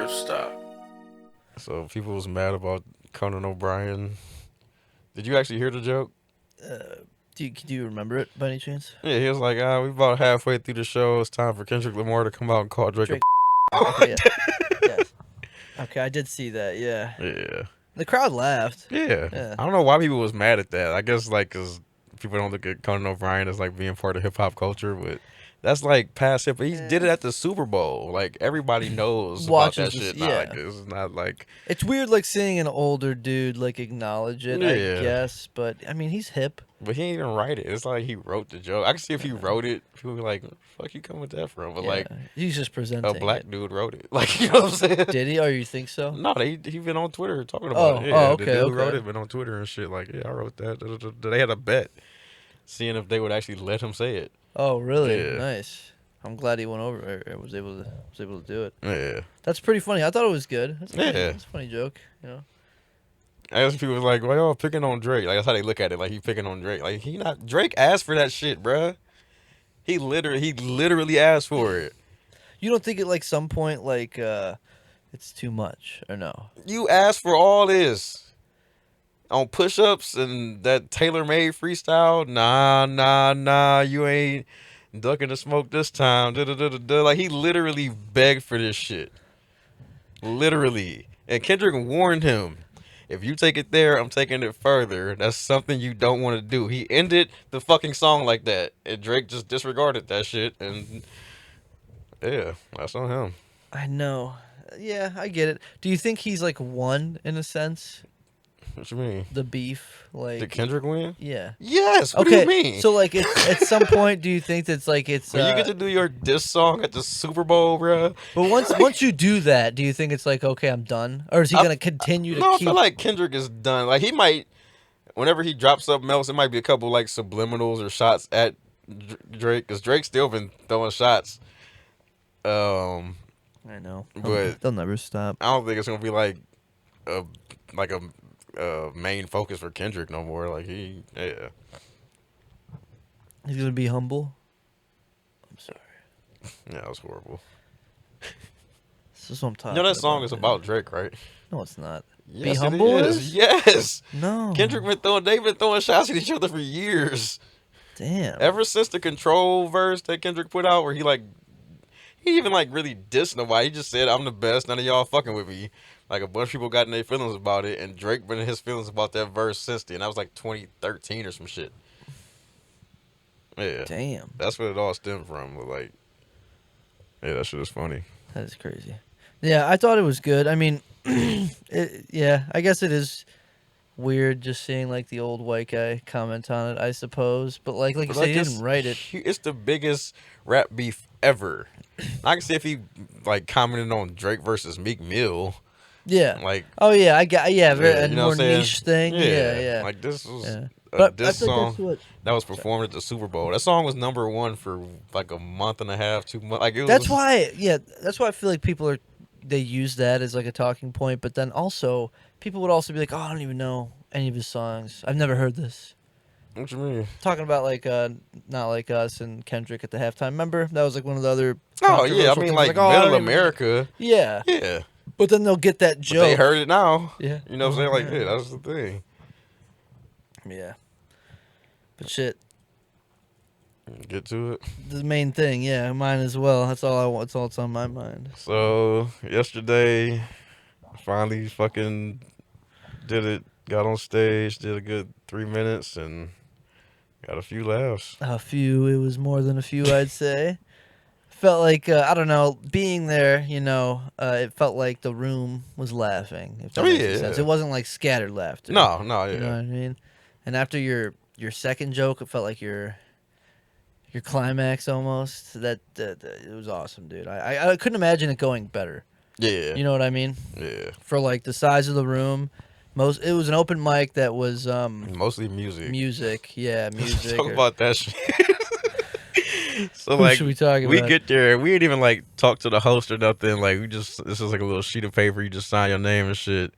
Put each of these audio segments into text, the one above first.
never stop. So people was mad about Conan O'Brien. Did you actually hear the joke? Do you remember it by any chance? Yeah, he was like, we about halfway through the show. It's time for Kendrick Lamar to come out and call Drake. Drake. Okay, yeah. Yes. Okay, I did see that. Yeah. Yeah. The crowd laughed. Yeah. Yeah. I don't know why people was mad at that. I guess like because people don't look at Conan O'Brien as like being part of hip hop culture, but that's like past hip. He did it at the Super Bowl. Like everybody knows about that shit now. Like it's not like it's weird like seeing an older dude like acknowledge it. I guess, but I mean he's hip. But he didn't even write it. It's like he wrote the joke. I can see if he wrote it, people would be like, "Fuck, you come with that from?" But like, he's just presenting. A black dude wrote it. Like, you know what I'm saying? Did he? Or you think so? No, he been on Twitter talking about it. Yeah, okay. The dude who wrote it been on Twitter and shit. Like, yeah, I wrote that. They had a bet, seeing if they would actually let him say it. Oh, really? Yeah. Nice. I'm glad he went over. Or was able to do it. Yeah. That's pretty funny. I thought it was good. That's That's a funny joke. You know. I guess people was like, "Well, y'all picking on Drake." Like that's how they look at it. Like he picking on Drake. Like Drake asked for that shit, bruh. He literally asked for it. You don't think at like some point like it's too much or no? You asked for all this on push-ups and that tailor-made freestyle. Nah. You ain't ducking the smoke this time. Like he literally begged for this shit. Literally, and Kendrick warned him. If you take it there, I'm taking it further. That's something you don't want to do. He ended the fucking song like that. And Drake just disregarded that shit. And yeah, that's on him. I know. Yeah, I get it. Do you think he's like won in a sense? What you mean? The beef, like did Kendrick win? Yeah. Yes. What do you mean? So like, at some point, do you think that's like it's? When you get to do your diss song at the Super Bowl, bro. But once you do that, do you think it's like okay, I'm done, or is he gonna continue to? No, I feel like Kendrick is done. Like he might, whenever he drops something else, it might be a couple like subliminals or shots at Drake, because Drake's still been throwing shots. I know, but they'll never stop. I don't think it's gonna be like a main focus for Kendrick no more. Like he's gonna be humble. I'm sorry. Yeah, that was horrible. This is what I'm talking. You know that song is about Drake, right? No, it's not. Yes, be humble it is. Yes. No. They've been throwing shots at each other for years. Damn. Ever since the Control verse that Kendrick put out, where he even like really dissed nobody. He just said, "I'm the best. None of y'all fucking with me." Like a bunch of people got in their feelings about it, and Drake been in his feelings about that verse since then. That was like 2013 or some shit. Yeah. Damn. That's what it all stemmed from. But like, yeah, that shit is funny. That is crazy. Yeah, I thought it was good. I mean, I guess it is weird just seeing like the old white guy comment on it, I suppose. But like you said, he didn't write it. It's the biggest rap beef ever. I can see if he like commented on Drake versus Meek Mill. Yeah. Like. Oh yeah, a more niche thing. Yeah. Like this was this song that was performed at the Super Bowl. That song was #1 for like a month and a half, 2 months. Like that's why I feel like they use that as like a talking point. But then also people would also be like, "Oh, I don't even know any of his songs. I've never heard this." What you mean? Talking about like Not Like Us and Kendrick at the halftime. Remember that was like one of the other. Oh yeah, I mean like Middle America. Yeah. Yeah. But then they'll get that joke. But they heard it now. Yeah. You know what I'm saying? Like, yeah, that's the thing. Yeah. But shit. Get to it. The main thing, yeah, mine as well. That's all I want. That's all that's on my mind. So yesterday, finally fucking did it. Got on stage, did a good 3 minutes, and got a few laughs. A few. It was more than a few, I'd say. Felt like I don't know, being there. It felt like the room was laughing. If that makes sense. It wasn't like scattered laughter. No, yeah. You know what I mean? And after your second joke, it felt like your climax almost. That it was awesome, dude. I couldn't imagine it going better. Yeah. You know what I mean? Yeah. For like the size of the room. It was an open mic that was mostly music. Music. Talk about that shit. So who like should we talk about? We get there, we ain't even like talk to the host or nothing. Like this is like a little sheet of paper. You just sign your name and shit.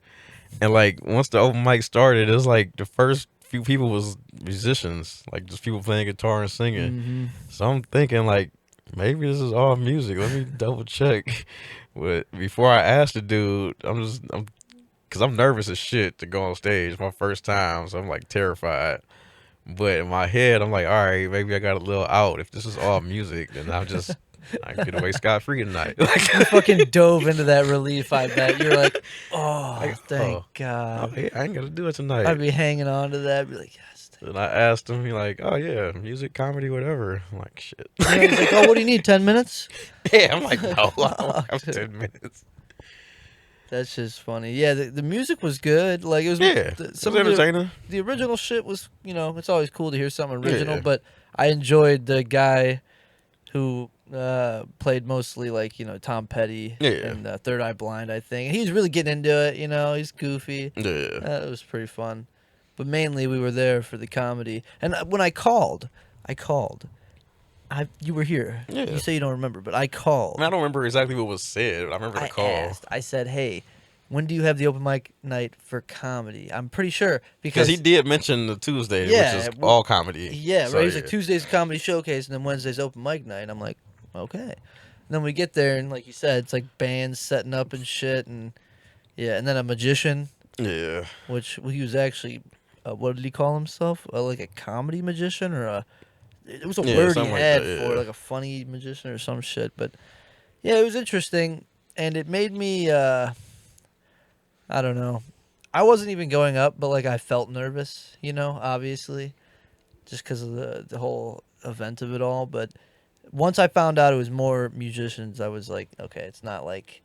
And like once the open mic started, it was like the first few people was musicians, like just people playing guitar and singing. Mm-hmm. So I'm thinking like Maybe this is all music. Let me double check. But before I ask the dude, because I'm nervous as shit to go on stage. My first time, so I'm like terrified. But in my head, I'm like, all right, maybe I got a little out. If this is all music, then I can get away scot free tonight. You fucking dove into that relief. I bet you're like, oh, Like, thank oh, God. hey, I ain't got to do it I'd tonight. be hanging on to that. Be like, yes. And I asked him, he like, oh yeah, music, comedy, whatever. I'm like, shit. Yeah, he's like, oh, what do you need? 10 minutes? Yeah, I'm like, no, I don't Fuck, have dude. 10 minutes. That's just funny. Yeah, the music was good. Like it was. Yeah, Some it was of entertaining. the original shit was. It's always cool to hear something original. Yeah. But I enjoyed the guy who played mostly like Tom Petty Yeah. and Third Eye Blind. I think he's really getting into it. He's goofy. Yeah. It was pretty fun. But mainly we were there for the comedy. And when I called. You were here. Yeah. You say you don't remember, but I called. I don't remember exactly what was said, but I remember the call. I said, hey, when do you have the open mic night for comedy? I'm pretty sure. Because he did mention the Tuesday, Yeah, which is all comedy. Yeah, So, right. He's like, Tuesday's comedy showcase, and then Wednesday's open mic night. I'm like, okay. And then we get there, and like you said, it's like bands setting up and shit. And yeah, and then a magician, Yeah. which he was actually, what did he call himself? Like a comedy magician or a. It was a Yeah, word he something like had that, for yeah. like a funny magician or some shit. But yeah, it was interesting, and it made me. I don't know. I wasn't even going up, but like I felt nervous. Obviously, just because of the whole event of it all. But once I found out it was more musicians, I was like, okay, it's not like.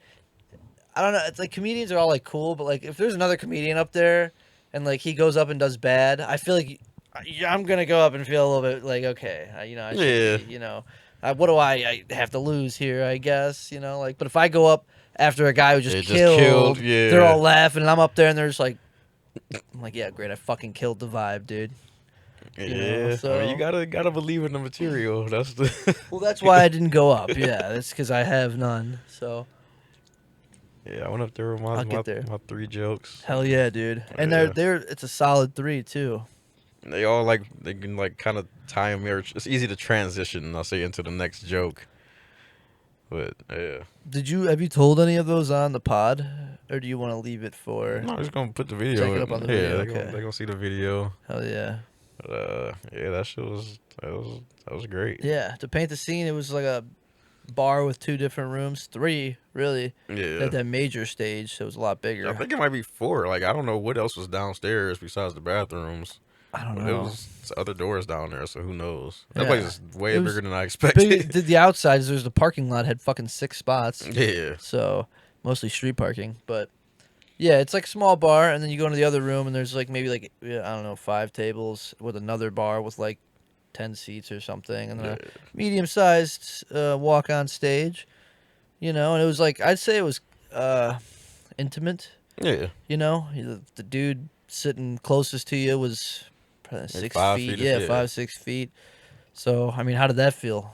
I don't know. It's like comedians are all like cool, but like if there's another comedian up there, and like he goes up and does bad, I feel like. I'm gonna go up and feel a little bit like okay, I should be, what do I have to lose here? I guess but if I go up after a guy who just killed, yeah. they're all laughing, and I'm up there and they're just like, I'm like, yeah, great, I fucking killed the vibe, dude. Yeah, so I mean, you gotta believe in the material. That's the. Well, that's why I didn't go up. Yeah, that's because I have none. So Yeah, I went up there with my 3 jokes. hell yeah, dude. And Yeah. they're it's a solid 3 too. They all they can kind of tie them here. It's easy to transition, I'll say, into the next joke. But yeah. Have you told any of those on the pod, or do you want to leave it for? No, I'm just gonna put the video. Check it up on the video, Yeah, okay. they're gonna see the video. Hell yeah. But, yeah, that shit was great. Yeah, to paint the scene, it was like a bar with 2 different rooms, 3 really. Yeah. At that major stage, so it was a lot bigger. I think it might be 4. Like I don't know what else was downstairs besides the bathrooms. I don't But know. it was other doors down there, so who knows? That Yeah. place is way It was bigger than I expected. The outside, there's the parking lot had fucking 6 spots. Yeah. So mostly street parking, but yeah, it's like a small bar, and then you go into the other room, and there's like maybe like I don't know 5 tables with another bar with like 10 seats or something, and then a medium-sized walk-on stage, and it was like I'd say it was intimate. Yeah. The dude sitting closest to you was probably 6 5 feet. feet, Yeah, yeah. 5-6 feet. So I mean, how did that feel?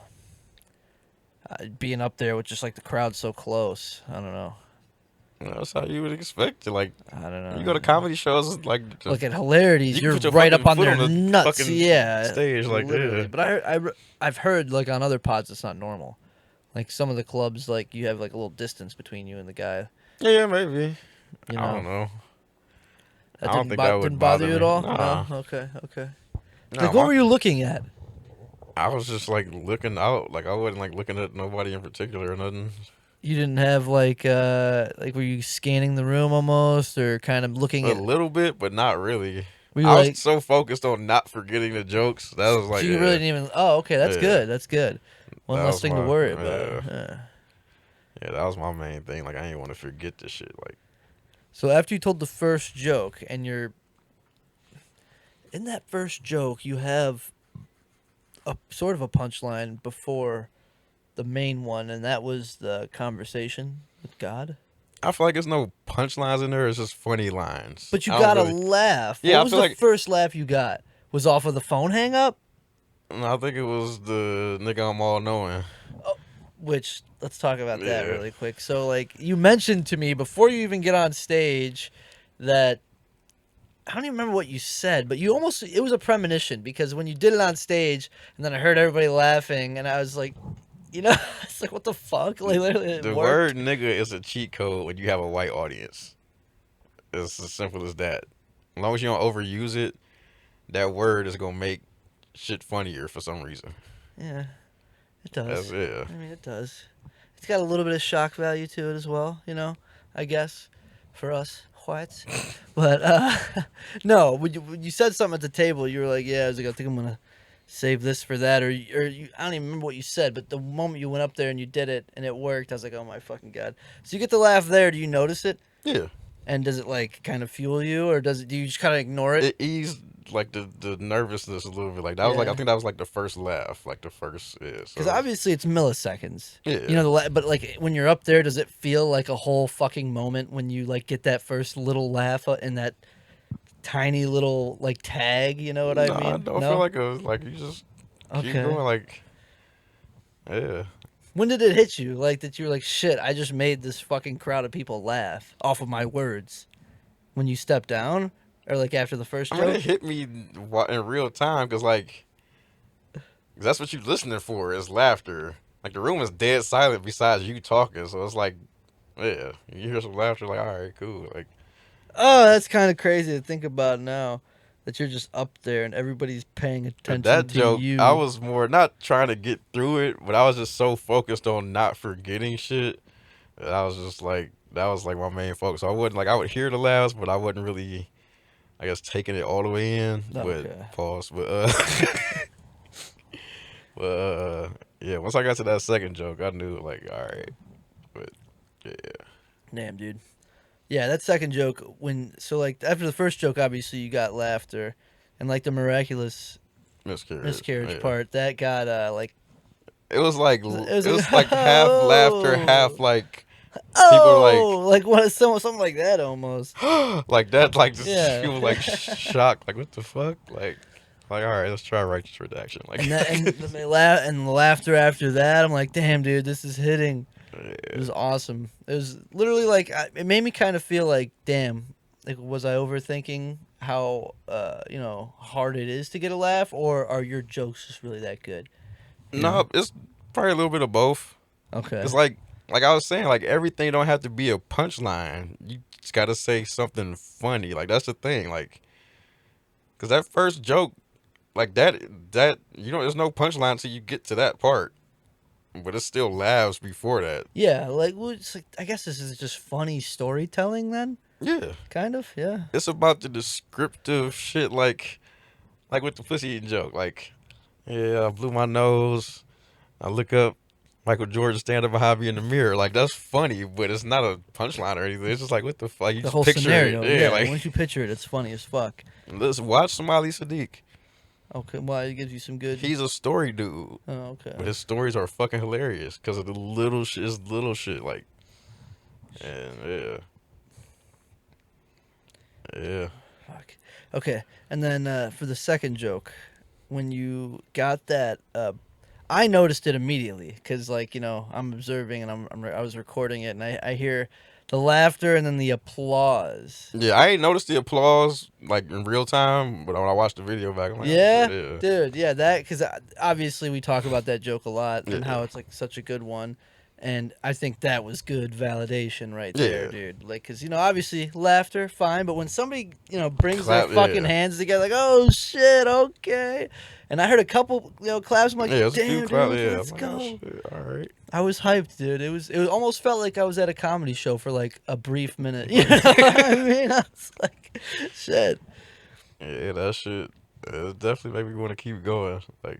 Being up there with just like the crowd so close. I don't know. That's how you would expect it. Like I don't know. you go to comedy shows, like Look at hilarities. you You're put your right up fucking on foot their on the nuts. fucking Yeah, stage, like, literally. yeah. But I've heard like on other pods it's not normal. Like some of the clubs, like you have like a little distance between you and the guy. yeah, maybe. You know? I don't know. That I don't think that would didn't bother you bother at all. me. Nah. No? Okay. No, Like what were you looking at? I was just like looking out. Like I wasn't like looking at nobody in particular or nothing. You didn't have like were you scanning the room almost, or kind of looking A at? little bit, but not really. Were you I like? was so focused on not forgetting the jokes. That was like So you yeah. really didn't even. Oh, okay. That's Yeah. good. That's good. One That less was thing to my- worry about. yeah. Yeah. Yeah, that was my main thing. Like I didn't want to forget this shit. Like So after you told the first joke, and you're in that first joke, you have a sort of a punchline before the main one, and that was the conversation with God. I feel like there's no punchlines in there. It's just funny lines. But you I don't got a really- laugh. Yeah, I What was feel the like- first laugh you got? Was off of the phone hang up? I think it was the nigga I'm all knowing. Which, let's talk about that Yeah. really quick. So, like, you mentioned to me before you even get on stage that I don't even remember what you said, but it was a premonition because when you did it on stage and then I heard everybody laughing and I was like, You know, it's like what the fuck? Like literally, it The worked. word nigga is a cheat code when you have a white audience. It's as simple as that. As long as you don't overuse it, that word is gonna make shit funnier for some reason. Yeah, it That's does. yeah. I mean, it does. It's got a little bit of shock value to it as well. You know, I guess for us whites. But no, when you said something at the table, you were like, "Yeah," I was like, "I think I'm gonna save this for that," I don't even remember what you said, but the moment you went up there and you did it and it worked, I was like, "Oh my fucking god!" So you get the laugh there. Do you notice it? Yeah. And does it like kind of fuel you, or do you just kind of ignore it? It eased like the nervousness a little bit. Like that was like I Yeah. think that was like the first laugh, like the first yeah. Because So obviously it's milliseconds. You yeah. know, but like when you're up there, does it feel like a whole fucking moment when you like get that first little laugh in that tiny little like tag? You know what I No, I mean? don't feel No. like like you just keep Okay. going like yeah. When did it hit you? Like that you were like, shit, I just made this fucking crowd of people laugh off of my words. When you stepped down, or like after the first I mean, joke? it hit me in real time because like 'cause that's what you're listening for is laughter. Like the room is dead silent besides you talking, so it's like yeah, you hear some laughter, like all right, cool, like. Oh, that's kind of crazy to think about now. That you're just up there and everybody's paying But attention that to joke, I you. was more not trying to get through it, but I was just so focused on not forgetting shit. That I was just like, that was like my main focus. So I wouldn't like, I would hear the laughs, but I wasn't really, I guess, taking it all the way in. Okay. But pause. But yeah. Once I got to that second joke, I knew like, all right. But yeah, Damn, dude. Yeah, that second joke like after the first joke, obviously you got laughter, and like the miraculous miscarriage. miscarriage Yeah. part that got It was like it was it like was like half laughter, half like people were like. like what something like that almost. Like that, like just Yeah. people like shocked, like what the fuck, like all right, let's try righteous redaction, like And the laughter after that, I'm like, damn, dude, this is hitting. It yeah. was awesome. It was literally like it made me kind of feel like, damn, like was I overthinking how hard it is to get a laugh, or are your jokes just really that good? You know? No, it's probably a little bit of both. It's Okay. like I was saying, like everything don't have to be a punchline. You just gotta say something funny. Like that's the thing. Like, cause that first joke, like that there's no punchline until you get to that part. But it still laughs before that. Yeah, like well, it's like I guess this is just funny storytelling then, Yeah. kind of. Yeah. It's about the descriptive shit like with the pussy eating joke. Like, yeah, I blew my nose. I look up Michael Jordan standing behind me in the mirror. Like that's funny, but it's not a punchline or anything. It's just like what the fuck? You The just whole picture scenario. it. Yeah, Yeah. like Once you picture it, it's funny as fuck. let's watch Somali Sadiq. Okay. Well, it gives you some good. He's a story dude, Oh, okay. but his stories are fucking hilarious because of the little shit. His little shit, like, and yeah, yeah. Fuck. Okay, and then for the second joke, when you got that, I noticed it immediately because, like, I'm observing and I was recording it, and I hear the laughter and then the applause. Yeah, I ain't noticed the applause like in real time, but when I watched the video back, I'm like, oh Yeah, shit, dude. Yeah, that because obviously we talk about that joke a lot yeah, and how it's like such a good one. And I think that was good validation right yeah, there, yeah. dude. Like, cause obviously laughter, fine, but when somebody brings their Clap, fucking yeah, hands together, like, oh shit, okay. And I heard a couple claps. I'm like, yeah. It was a few damn, clap, dude, yeah. I'm let's like, oh go. shit, all right. I was hyped, dude. It almost felt like I was at a comedy show for like a brief minute. You know what I mean? I was like, shit. Yeah, that shit. It definitely made me want to keep going. Like,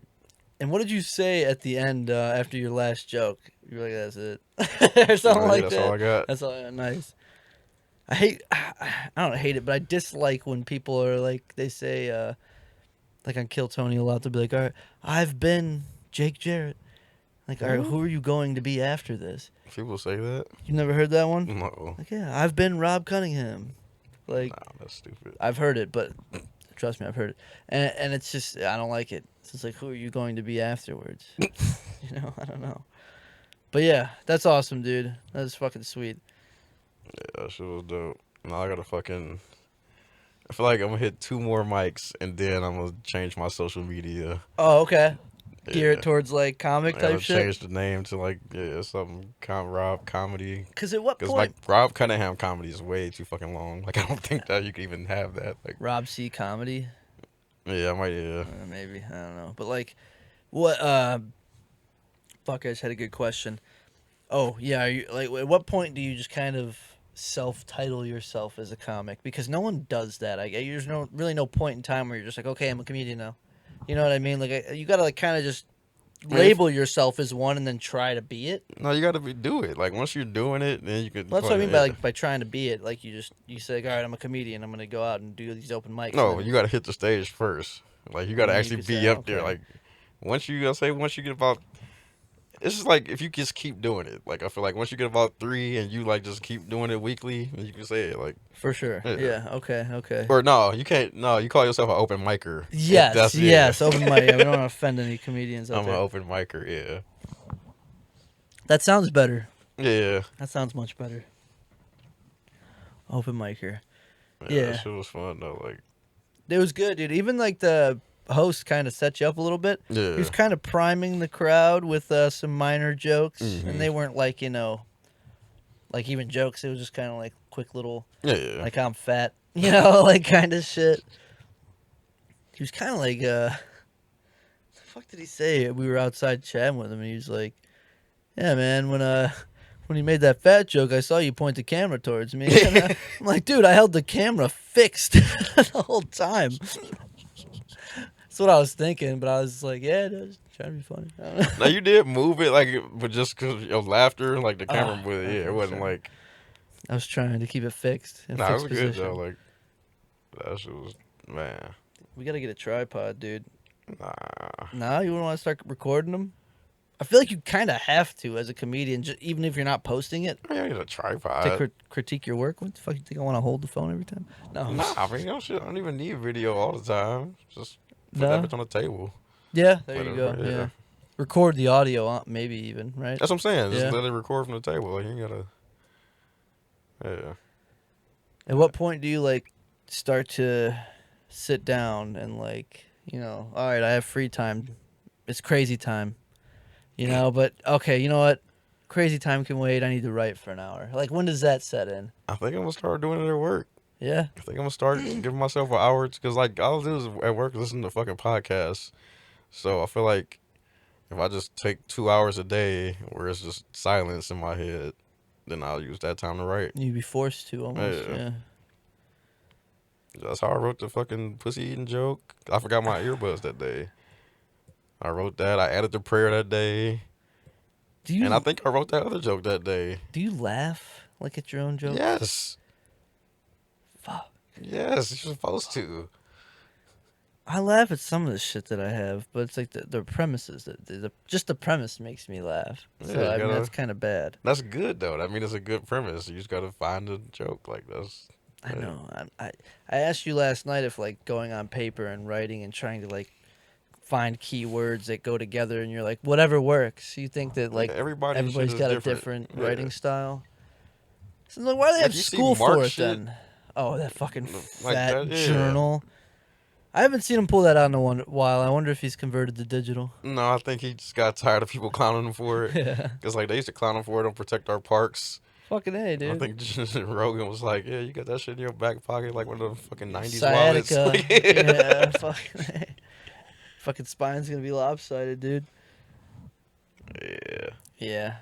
And what did you say at the end after your last joke? You were like, "That's it," or something oh, yeah, like that's that. all I got. That's all. Nice. I don't hate it, but I dislike when people are like, they say, like on Kill Tony a lot. They'll be like, "All right, I've been Jake Jarrett." Like, all right, What? who are you going to be after this? People say that. You never heard that one? No, Like, yeah, I've been Rob Cunningham. Like, nah, that's stupid. I've heard it, but trust me, I've heard it, and it's just I don't like it. It's just like, who are you going to be afterwards? I don't know. But yeah, that's awesome, dude. That's fucking sweet. Yeah, that shit was dope. Now I gotta fucking. I feel like I'm gonna hit 2 more mics and then I'm gonna change my social media. Oh, okay. gear it towards like comic I type gotta shit. change the name to like something Rob comedy. Because at what Because point? like Rob Cunningham comedy is way too fucking long. Like I don't think that you could even have that. Like Rob C comedy. yeah, I might Maybe, I don't know, but like, what? Fuck, I just had a good question. Oh yeah, are you like? At what point do you just kind of self-title yourself as a comic? Because no one does that. There's really no point in time where you're just like, okay, I'm a comedian now. You know what I mean? Like, you gotta like kind of just label yourself as one and then try to be it. No, you gotta do it. Like once you're doing it, then you could. Well, that's what I mean by by trying to be it. Like you say, like, all right, I'm a comedian. I'm gonna go out and do these open mics. No, you gotta hit the stage first. Like you gotta actually be up there. Like once you get about. It's just like if you just keep doing it. Like I feel like once you get about 3 and you like just keep doing it weekly, then you can say it. Like for sure. Yeah. Okay. Or no, you can't. No, you call yourself an open micer. Yes. Open mic. We don't want to offend any comedians out there. I'm an open micer. Yeah. That sounds better. Yeah. That sounds much better. Open micer. Yeah. That shit was fun though. Like it was good, dude. Even like the host kind of set you up a little bit. Yeah. He was kind of priming the crowd with some minor jokes, and they weren't like like even jokes. It was just kind of like quick little, like I'm fat, like kind of shit. He was kind of like, the fuck did he say? We were outside chatting with him, and he was like, "Yeah, man, when you made that fat joke, I saw you point the camera towards me." And I'm like, dude, I held the camera fixed the whole time. That's what I was thinking, but I was like, yeah, just trying to be funny. Now you did move it, like, but just because of laughter, like the camera, it wasn't like. I was trying to keep it fixed. Nah, it was good though. Like that shit was, man. We gotta get a tripod, dude. Nah, you wouldn't want to start recording them. I feel like you kind of have to as a comedian, even if you're not posting it. I need a tripod to critique your work. What the fuck? You think I want to hold the phone every time? No. Nah, I mean, I don't even need video all the time. Just put that bitch on the table. Yeah, there you go. Yeah. Record the audio, maybe even, right? That's what I'm saying. Just let it record from the table. Like you gotta. Yeah. At what point do you like start to sit down and like, all right, I have free time. It's crazy time. But okay, you know what? Crazy time can wait. I need to write for an hour. Like, when does that set in? I think I'm gonna start doing it at work. Yeah. I think I'm gonna start giving myself an hour because, like, all I do is at work listen to fucking podcasts. So I feel like if I just take 2 hours a day where it's just silence in my head, then I'll use that time to write. You'd be forced to almost. Yeah. That's how I wrote the fucking pussy eating joke. I forgot my earbuds that day. I wrote that. I added the prayer that day. And I think I wrote that other joke that day. Do you laugh like at your own jokes? Yes. Fuck. Yes, you're supposed to. I laugh at some of the shit that I have, but it's like the premises. Just the premise makes me laugh. So I mean, that's kind of bad. That's good though. I mean, it's a good premise. You just gotta find a joke like this. I know. I asked you last night if like going on paper and writing and trying to like find keywords that go together, and you're like, whatever works. You think that like everybody's got a different writing style. So like, why do they have school for it then? Oh, that fucking fat journal. I haven't seen him pull that out in a while. I wonder if he's converted to digital. No, I think he just got tired of people clowning him for it. Yeah. Because like they used to clown him for it on Protect Our Parks. Fucking A, dude. I think Rogan was like, yeah, you got that shit in your back pocket like one of the fucking 90s Sciatica. wallets. Yeah, fucking A. Fucking spine's gonna be lopsided, dude. Yeah. Yeah.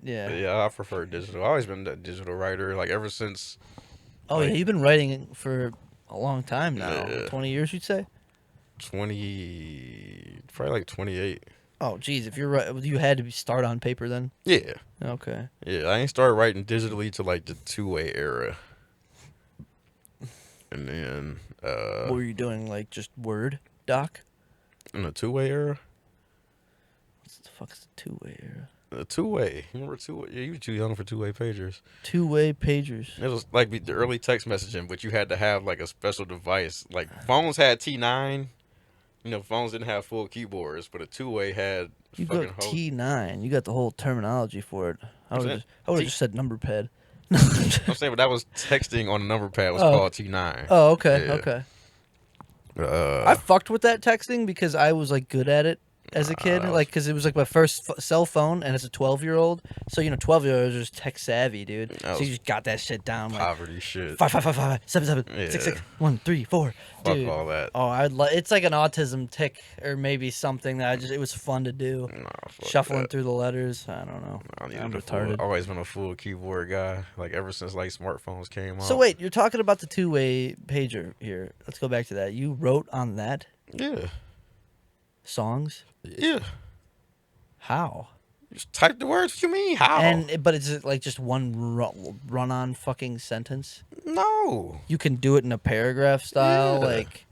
Yeah, I prefer digital. I've always been a digital writer, like ever since. Oh, yeah, you've been writing for a long time now. Yeah. 20 years, you'd say? Probably like 28. Oh, geez, if you're right, you had to start on paper then? Yeah. Okay. Yeah, I ain't started writing digitally to like the two-way era. And then, what were you doing, like just Word doc? In the two-way era? What the fuck's the two-way era? The two-way. Remember two-way? Yeah, you were too young for two-way pagers. Two-way pagers. It was like the early text messaging, but you had to have like a special device. Like phones had T9. Phones didn't have full keyboards, but a two-way had. You got T9. You got the whole terminology for it. I would have just said number pad. I'm saying, but that was texting on a number pad was called T9. Oh, okay, yeah. okay. I fucked with that texting because I was like good at it. as a kid, like because it was like my first cell phone, and it's a 12-year-old. So 12-year-olds are just tech savvy, dude. So you just got that shit down, poverty like shit. 5 7 7 Yeah. 6 6 1 3 4. Fuck Dude. all that. Oh, it's like an autism tick, or maybe something that it was fun to do. Nah, fuck Shuffling that. through the letters. I don't know. I'm retarded. Always been a full keyboard guy. Like ever since like smartphones came out. So wait, you're talking about the two-way pager here. Let's go back to that. You wrote on that? Yeah. Songs? Yeah. How? Just type the words. What you mean? How? But it's like just one run-on fucking sentence? No. You can do it in a paragraph style, Yeah. like.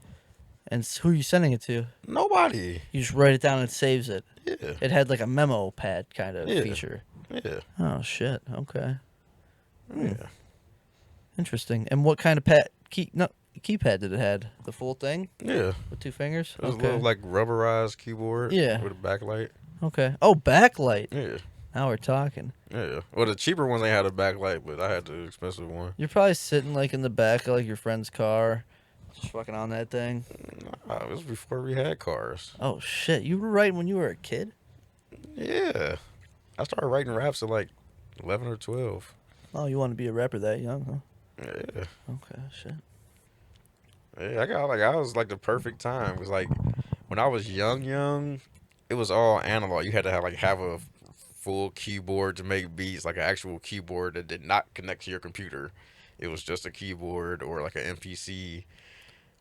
And who are you sending it to? Nobody. You just write it down and it saves it. Yeah. It had like a memo pad kind of feature. Yeah. Oh shit. Okay. Yeah. Interesting. And what kind of keypad did it had? The full thing? Yeah. With 2 fingers? It was a little like rubberized keyboard. Yeah. With a backlight. Okay. Oh, backlight. Yeah. Now we're talking. Yeah. Well, the cheaper ones they had a backlight, but I had the expensive one. You're probably sitting like in the back of like your friend's car, just fucking on that thing. Nah, it was before we had cars. Oh shit! You were writing when you were a kid? Yeah. I started writing raps at like 11 or 12. Oh, you want to be a rapper that young, huh? Yeah. Okay, shit. Yeah, I was like the perfect time. It was like when I was young, it was all analog. You had to have a full keyboard to make beats, like an actual keyboard that did not connect to your computer. It was just a keyboard or like an MPC.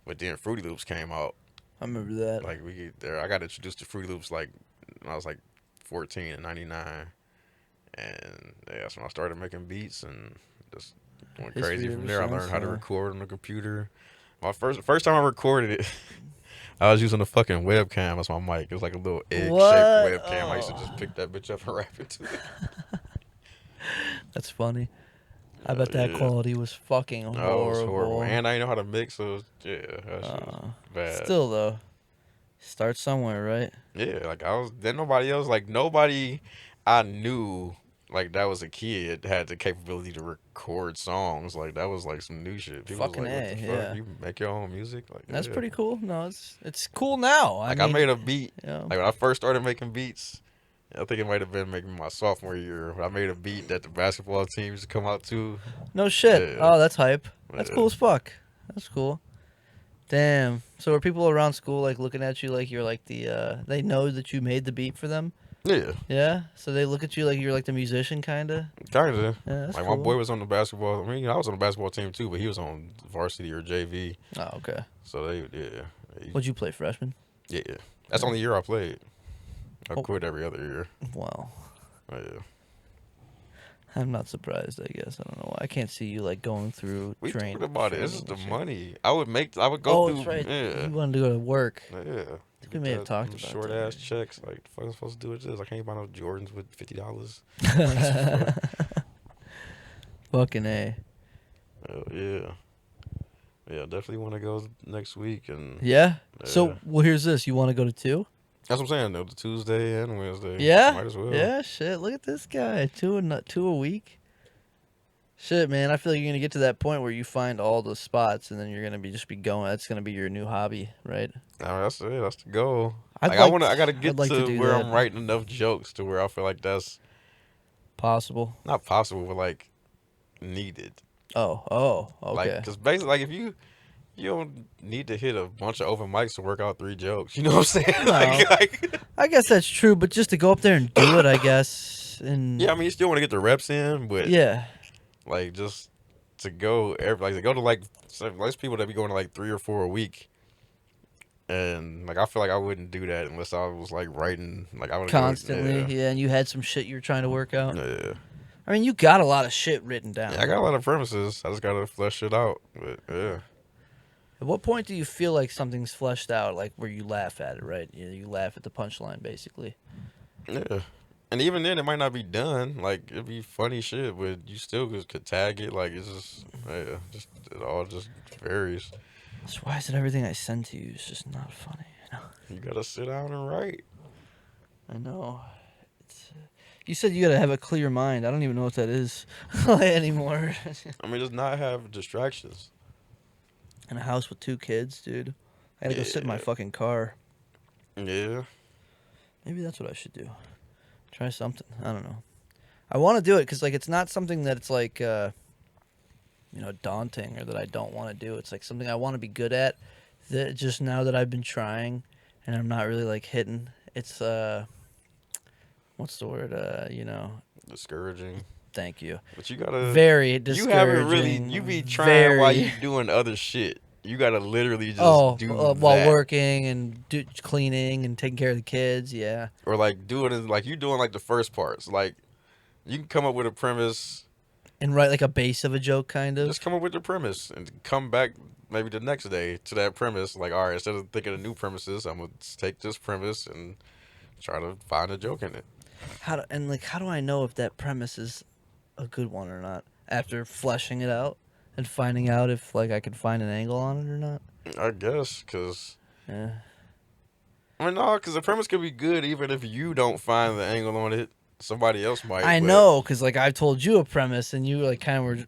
But then Fruity Loops came out. I remember that. Like I got introduced to Fruity Loops like when I was like 14 in '99, and yeah, that's when I started making beats and just went crazy from there. I learned how to record on the computer. My first time I recorded it, I was using a fucking webcam as my mic. It was like a little egg-shaped webcam. I used to just pick that bitch up and rap into it. That's funny. I bet that quality was fucking horrible. Oh, it was horrible. And I didn't know how to mix, so yeah, that shit was bad. Still though, start somewhere, right? Yeah, like nobody I knew like that was a kid had the capability to record songs. Like that was like some new shit. People Fucking was like, what the fuck? yeah. You make your own music? Like That's pretty cool. No, it's cool now. I made a beat. Yeah. Like when I first started making beats, I think it might have been maybe my sophomore year. I made a beat that the basketball team used to come out to. No shit. Yeah. Oh, that's hype. That's Yeah. cool as fuck. That's cool. Damn. So are people around school like looking at you like you're like the they know that you made the beat for them? Yeah. Yeah? So they look at you like you're like the musician kinda? Kinda. Yeah, that's like cool. my boy was on the basketball. I mean, I was on the basketball team too, but he was on varsity or JV. Oh, okay. So What'd you play, freshman? Yeah. That's the only year I played. I Oh. quit every other year. Wow. Oh, yeah. I'm not surprised, I guess. I don't know why. I can't see you like going through We training. talked about it. This is the money. I would go Oh, through. that's right. Yeah. You wanted to go to work. Yeah. We may have talked about short that. ass checks. Like, the fuck am I supposed to do with this? I can't buy no Jordans with $50. Fucking A. Oh, yeah. Yeah, definitely want to go next week. And Yeah? So, well, here's this. You want to go to 2? that's what I'm saying, though. The Tuesday and Wednesday. Yeah? Might as well. Yeah, shit. Look at this guy. 2 a week. Shit, man. I feel like you're going to get to that point where you find all the spots and then you're going to just be going. That's going to be your new hobby, right? No, that's it. That's the goal. I got to get like to to do where that. I'm writing enough jokes to where I feel like that's Possible. not possible, but like needed. Oh, okay. Like, because basically, like, if you don't need to hit a bunch of open mics to work out 3 jokes. You know what I'm saying? No. like, I guess that's true, but just to go up there and do it, I guess. And yeah, I mean, you still want to get the reps in, but yeah, like, just to go to like there's people that be going to like 3 or 4 a week, and like I feel like I wouldn't do that unless I was like writing like I would constantly. Yeah, and you had some shit you were trying to work out. Yeah. I mean, you got a lot of shit written down. Yeah, I got a lot of premises. I just gotta flesh it out. But yeah. At what point do you feel like something's fleshed out, like where you laugh at it, right? You laugh at the punchline, basically. Yeah. And even then, it might not be done. Like, it'd be funny shit, but you still could tag it. Like, it's just, yeah, it all just varies. So why is it everything I send to you is just not funny? You know? You gotta sit down and write. I know. You said you gotta have a clear mind. I don't even know what that is anymore. I mean, just not have distractions. In a house with 2 kids, dude. I gotta go sit in my fucking car. Yeah. Maybe that's what I should do. Try something. I don't know. I want to do it because like it's not something that it's like daunting or that I don't want to do. It's like something I want to be good at. That just now that I've been trying and I'm not really like hitting. It's what's the word? Discouraging. Thank you. But you gotta. Very discouraging. You haven't really. You be trying while you doing other shit. You gotta literally just do while working and cleaning and taking care of the kids. Yeah. Or like doing it like you doing like the first parts. Like you can come up with a premise and write like a base of a joke, kind of. Just come up with the premise and come back maybe the next day to that premise. Like, all right, instead of thinking of new premises, I'm gonna take this premise and try to find a joke in it. How do I know if that premise is a good one or not after fleshing it out and finding out if like I can find an angle on it or not? I guess because yeah. I mean, no, because the premise could be good even if you don't find the angle on it. Somebody else might. I know, because like I told you a premise and you like kind of were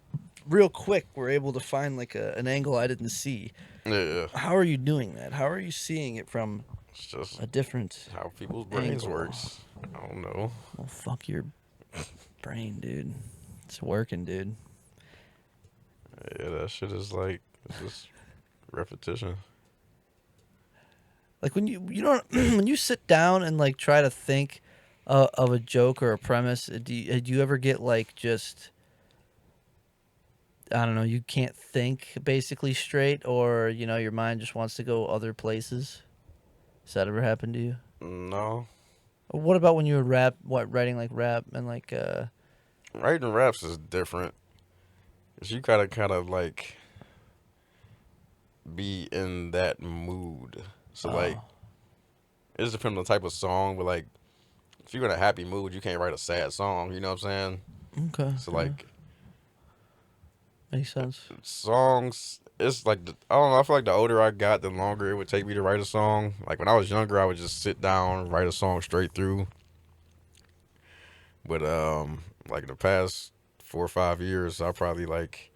real quick. Were able to find like an angle I didn't see. Yeah. How are you doing that? How are you seeing it from it's just a different how people's brains works? I don't know. Well, fuck your brain, dude. It's working, dude. Yeah, that shit is like just repetition. Like when you don't when you sit down and like try to think of a joke or a premise, do you ever get like just I don't know, you can't think basically straight, or your mind just wants to go other places? Has that ever happened to you? No. What about when you were writing like rap and like writing raps is different. 'Cause you gotta kind of like be in that mood. So like it just depends on the type of song, but like if you're in a happy mood, you can't write a sad song, you know what I'm saying? Okay. So like makes sense. Songs, it's like I don't know, I feel like the older I got, the longer it would take me to write a song. Like when I was younger, I would just sit down, write a song straight through. But like the past 4 or 5 years, I probably like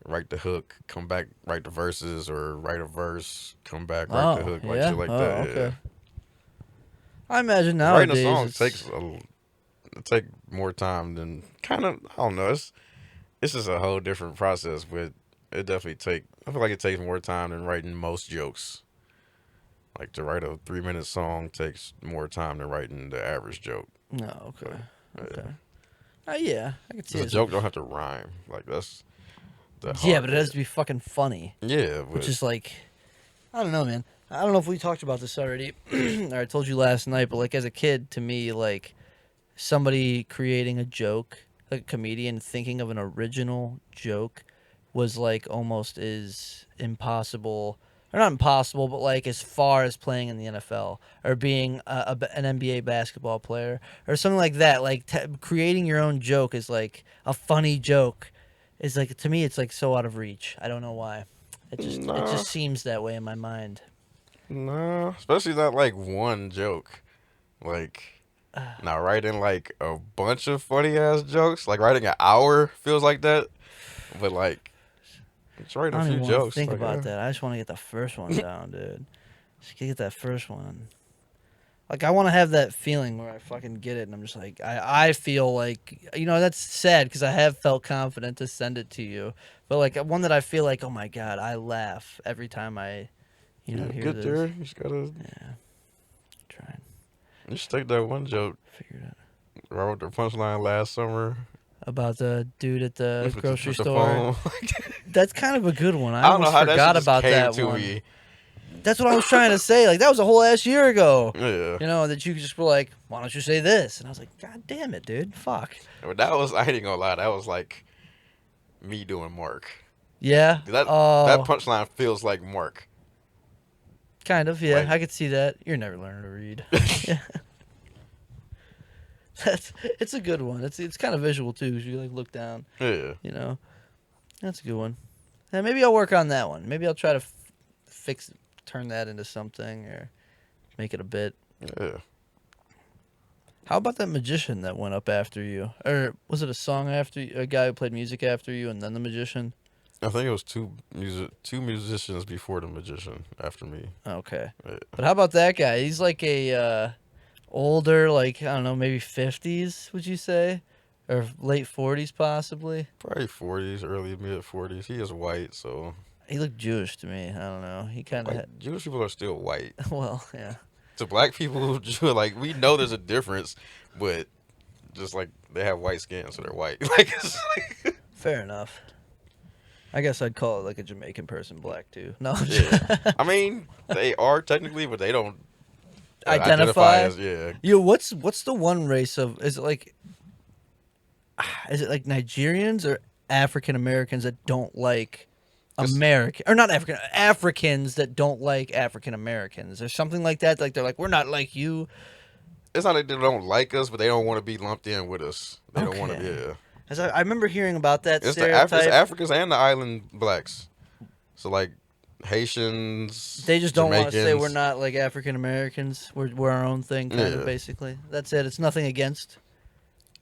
write the hook, come back, write the verses, or write a verse, come back, write the hook, like shit like that. Okay. Yeah. I imagine nowadays writing a song take more time than kind of I don't know. It's just a whole different process, but it definitely I feel like it takes more time than writing most jokes. Like to write a 3-minute song takes more time than writing the average joke. No, okay. So, okay. Yeah, I can see it. The joke don't have to rhyme. Like that's yeah, but it has to be fucking funny. Yeah, which is like, I don't know, man. I don't know if we talked about this already, or I told you last night. But like as a kid, to me, like somebody creating a joke, like a comedian thinking of an original joke, was like almost as impossible. Or not impossible, but like as far as playing in the NFL or being an NBA basketball player or something like that. Like creating your own joke is like a funny joke. Is like to me, it's like so out of reach. I don't know why. It just seems that way in my mind. No, especially not like one joke. Like now writing like a bunch of funny ass jokes. Like writing an hour feels like that, but like. Just write a few jokes. Think about that. I just want to get the first one down, dude. Just get that first one. Like I want to have that feeling where I fucking get it, and I'm just like, I feel like that's sad because I have felt confident to send it to you, but like one that I feel like, oh my god, I laugh every time I, hear get this. there. You just gotta. Yeah. Trying. You should take that one joke. Figure it out. I wrote the punchline last summer. About the dude at the grocery store. Phone. That's kind of a good one. I don't know how forgot that about came that to one. Me. That's what I was trying to say. Like that was a whole ass year ago. Yeah. That you just were like, why don't you say this? And I was like, God damn it, dude. Fuck. But that was, I ain't gonna lie, that was like me doing Mark. Yeah. That punchline feels like Mark. Kind of, yeah. Like, I could see that. You're never learning to read. Yeah. It's a good one. It's kind of visual too, because you like look down. Yeah. That's a good one. And maybe I'll work on that one. Maybe I'll try to turn that into something or make it a bit. Yeah. How about that magician that went up after you? Or was it a song after you, a guy who played music after you, and then the magician? I think it was two musicians before the magician after me. Okay. Yeah. But how about that guy? He's like a older, like, I don't know, maybe 50s, would you say? Or late 40s, possibly? Probably 40s, early mid 40s. He is white, so He looked Jewish to me. I don't know. He kind of like had. Jewish people are still white. Well, yeah. To black people, like we know there's a difference, but just like they have white skin, so they're white. Like, it's like Fair enough. I guess I'd call it like a Jamaican person black, too. No. yeah. I mean, they are technically, but they don't identify Identify? as yeah. Yo, what's the one race of. Is it like Nigerians or African Americans that don't like American or not Africans that don't like African Americans or something like that? Like they're like, we're not like you. It's not that they don't like us, but they don't want to be lumped in with us. They don't want to be. Yeah. As I remember hearing about that It's stereotype. it's Africans and the island blacks. So like Haitians. They just don't want to say Jamaicans. we're not like African Americans. We're our own thing, kind of basically. That's it. It's nothing against.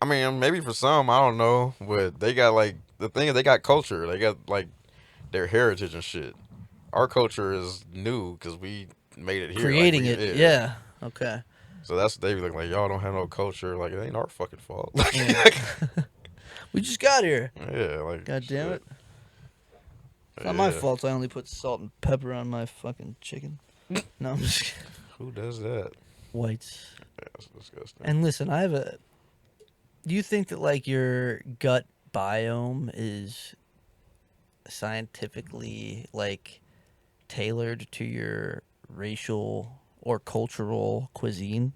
I mean, maybe for some, I don't know, but they got like the thing is they got culture. They got like their heritage and shit. Our culture is new because we made it here. Creating like, it, yeah. Okay. So that's what they be looking like. Y'all don't have no culture. Like it ain't our fucking fault. Like, We just got here. yeah, like God damn shit. it. It's not my fault. I only put salt and pepper on my fucking chicken. No, I'm just kidding. Who does that? Whites. Yeah, that's disgusting. And listen, do you think that like your gut biome is scientifically like tailored to your racial or cultural cuisine?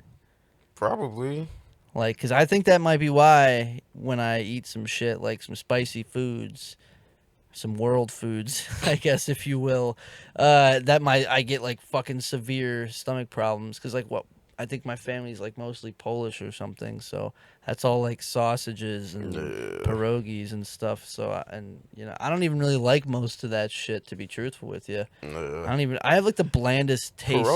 Probably. Like, because I think that might be why when I eat some shit, like some spicy foods, some world foods, I guess, if you will, I get like fucking severe stomach problems. Because like I think my family's like mostly Polish or something, so that's all like sausages and pierogies and stuff. So I don't even really like most of that shit, to be truthful with you. I have like the blandest taste.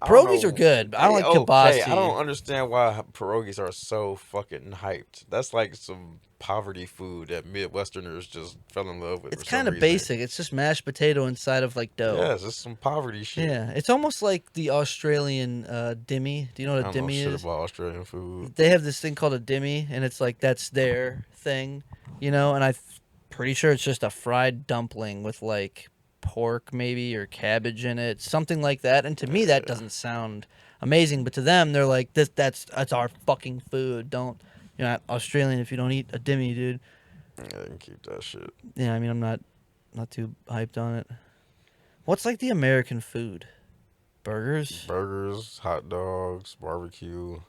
Pierogies are good. I don't like kibasi. I don't understand why pierogies are so fucking hyped. That's like some poverty food that Midwesterners just fell in love with. It's kind of basic. It's just mashed potato inside of like dough. Yeah, it's just some poverty shit. Yeah, it's almost like the Australian dimmy. Do you know what a dimmy is? I don't know shit about Australian food. They have this thing called a dimmy, and it's like that's their thing, and I'm pretty sure it's just a fried dumpling with like pork maybe or cabbage in it, something like that. And to me that doesn't sound amazing, but to them they're like that's our fucking food. You're not Australian if you don't eat a dimmy, dude. Yeah, they can keep that shit. Yeah, I mean, I'm not too hyped on it. What's like the American food? Burgers, hot dogs, barbecue.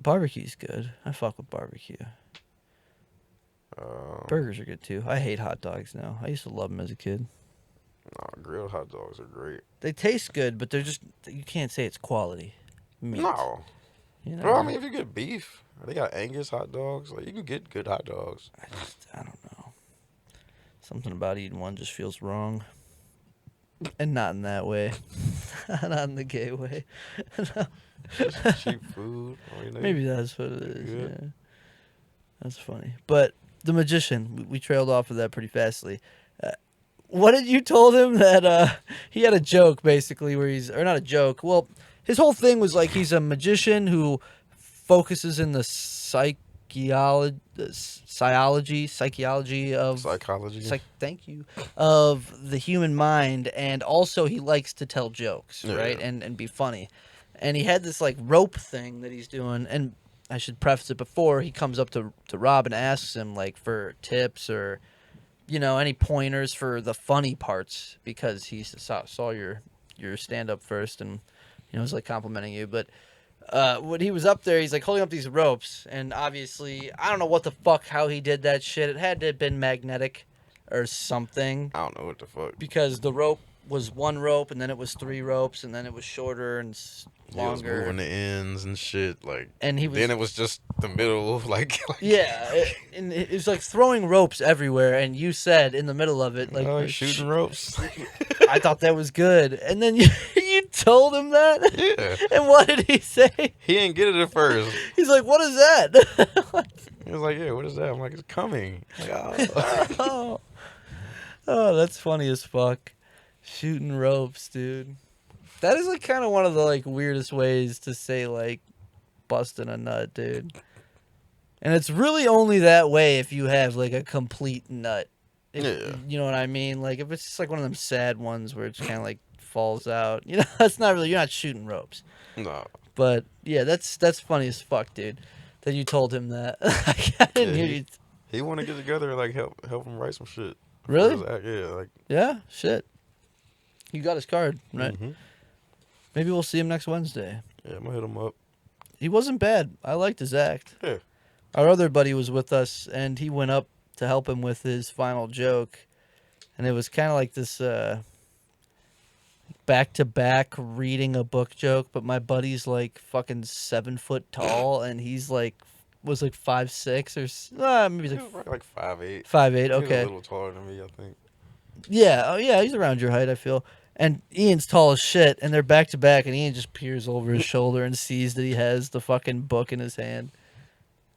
Barbecue's good. I fuck with barbecue. Burgers are good too. I hate hot dogs now. I used to love them as a kid. No, grilled hot dogs are great. They taste good, but they're just, you can't say it's quality meat. No. You know? Well, I mean, if you get beef, they got Angus hot dogs. Like, you can get good hot dogs. I don't know. Something about eating one just feels wrong. And not in that way. Not in the gay way. No. Just cheap food. Maybe that's what it is. Yeah. That's funny. But the magician, we trailed off of that pretty fastly. What did you told him that he had a joke basically where or not a joke. Well, his whole thing was like he's a magician who focuses in the psychology thank you, of the human mind, and also he likes to tell jokes, right? And be funny. And he had this like rope thing that he's doing, and I should preface it before he comes up to Rob and asks him like for tips or any pointers for the funny parts, because he saw your stand up first and was like complimenting you. But when he was up there, he's like holding up these ropes, and obviously I don't know what the fuck how he did that shit. It had to have been magnetic or something. I don't know what the fuck, because the rope was one rope, and then it was three ropes, and then it was shorter and longer. He was moving the ends and shit, and then it was just the middle, and it was like throwing ropes everywhere. And you said in the middle of it, like shooting ropes. I thought that was good, and then you told him that. Yeah. And what did he say? He didn't get it at first. He's like, "What is that?" He was like, "Yeah, what is that?" I'm like, "It's coming." Like, oh, that's funny as fuck. Shooting ropes, dude. That is like kind of one of the like weirdest ways to say like busting a nut, dude. And it's really only that way if you have like a complete nut. You know what I mean? Like if it's just like one of them sad ones where it's kind of like falls out. You know, that's not really, you're not shooting ropes. No. But yeah, that's funny as fuck, dude. That you told him that. I didn't hear you. He want to get together and like help him write some shit. Really? Yeah, like. Yeah, shit. You got his card, right? Mm-hmm. Maybe we'll see him next Wednesday. Yeah, I'm gonna hit him up. He wasn't bad. I liked his act. Yeah. Our other buddy was with us, and he went up to help him with his final joke, and it was kind of like this back-to-back reading a book joke, but my buddy's like fucking 7 foot tall, and he's like was like 5'6" or maybe like 5'8". 5'8", okay. He's a little taller than me, I think. Yeah, oh yeah, he's around your height, I feel. And Ian's tall as shit, and they're back to back, and Ian just peers over his shoulder and sees that he has the fucking book in his hand.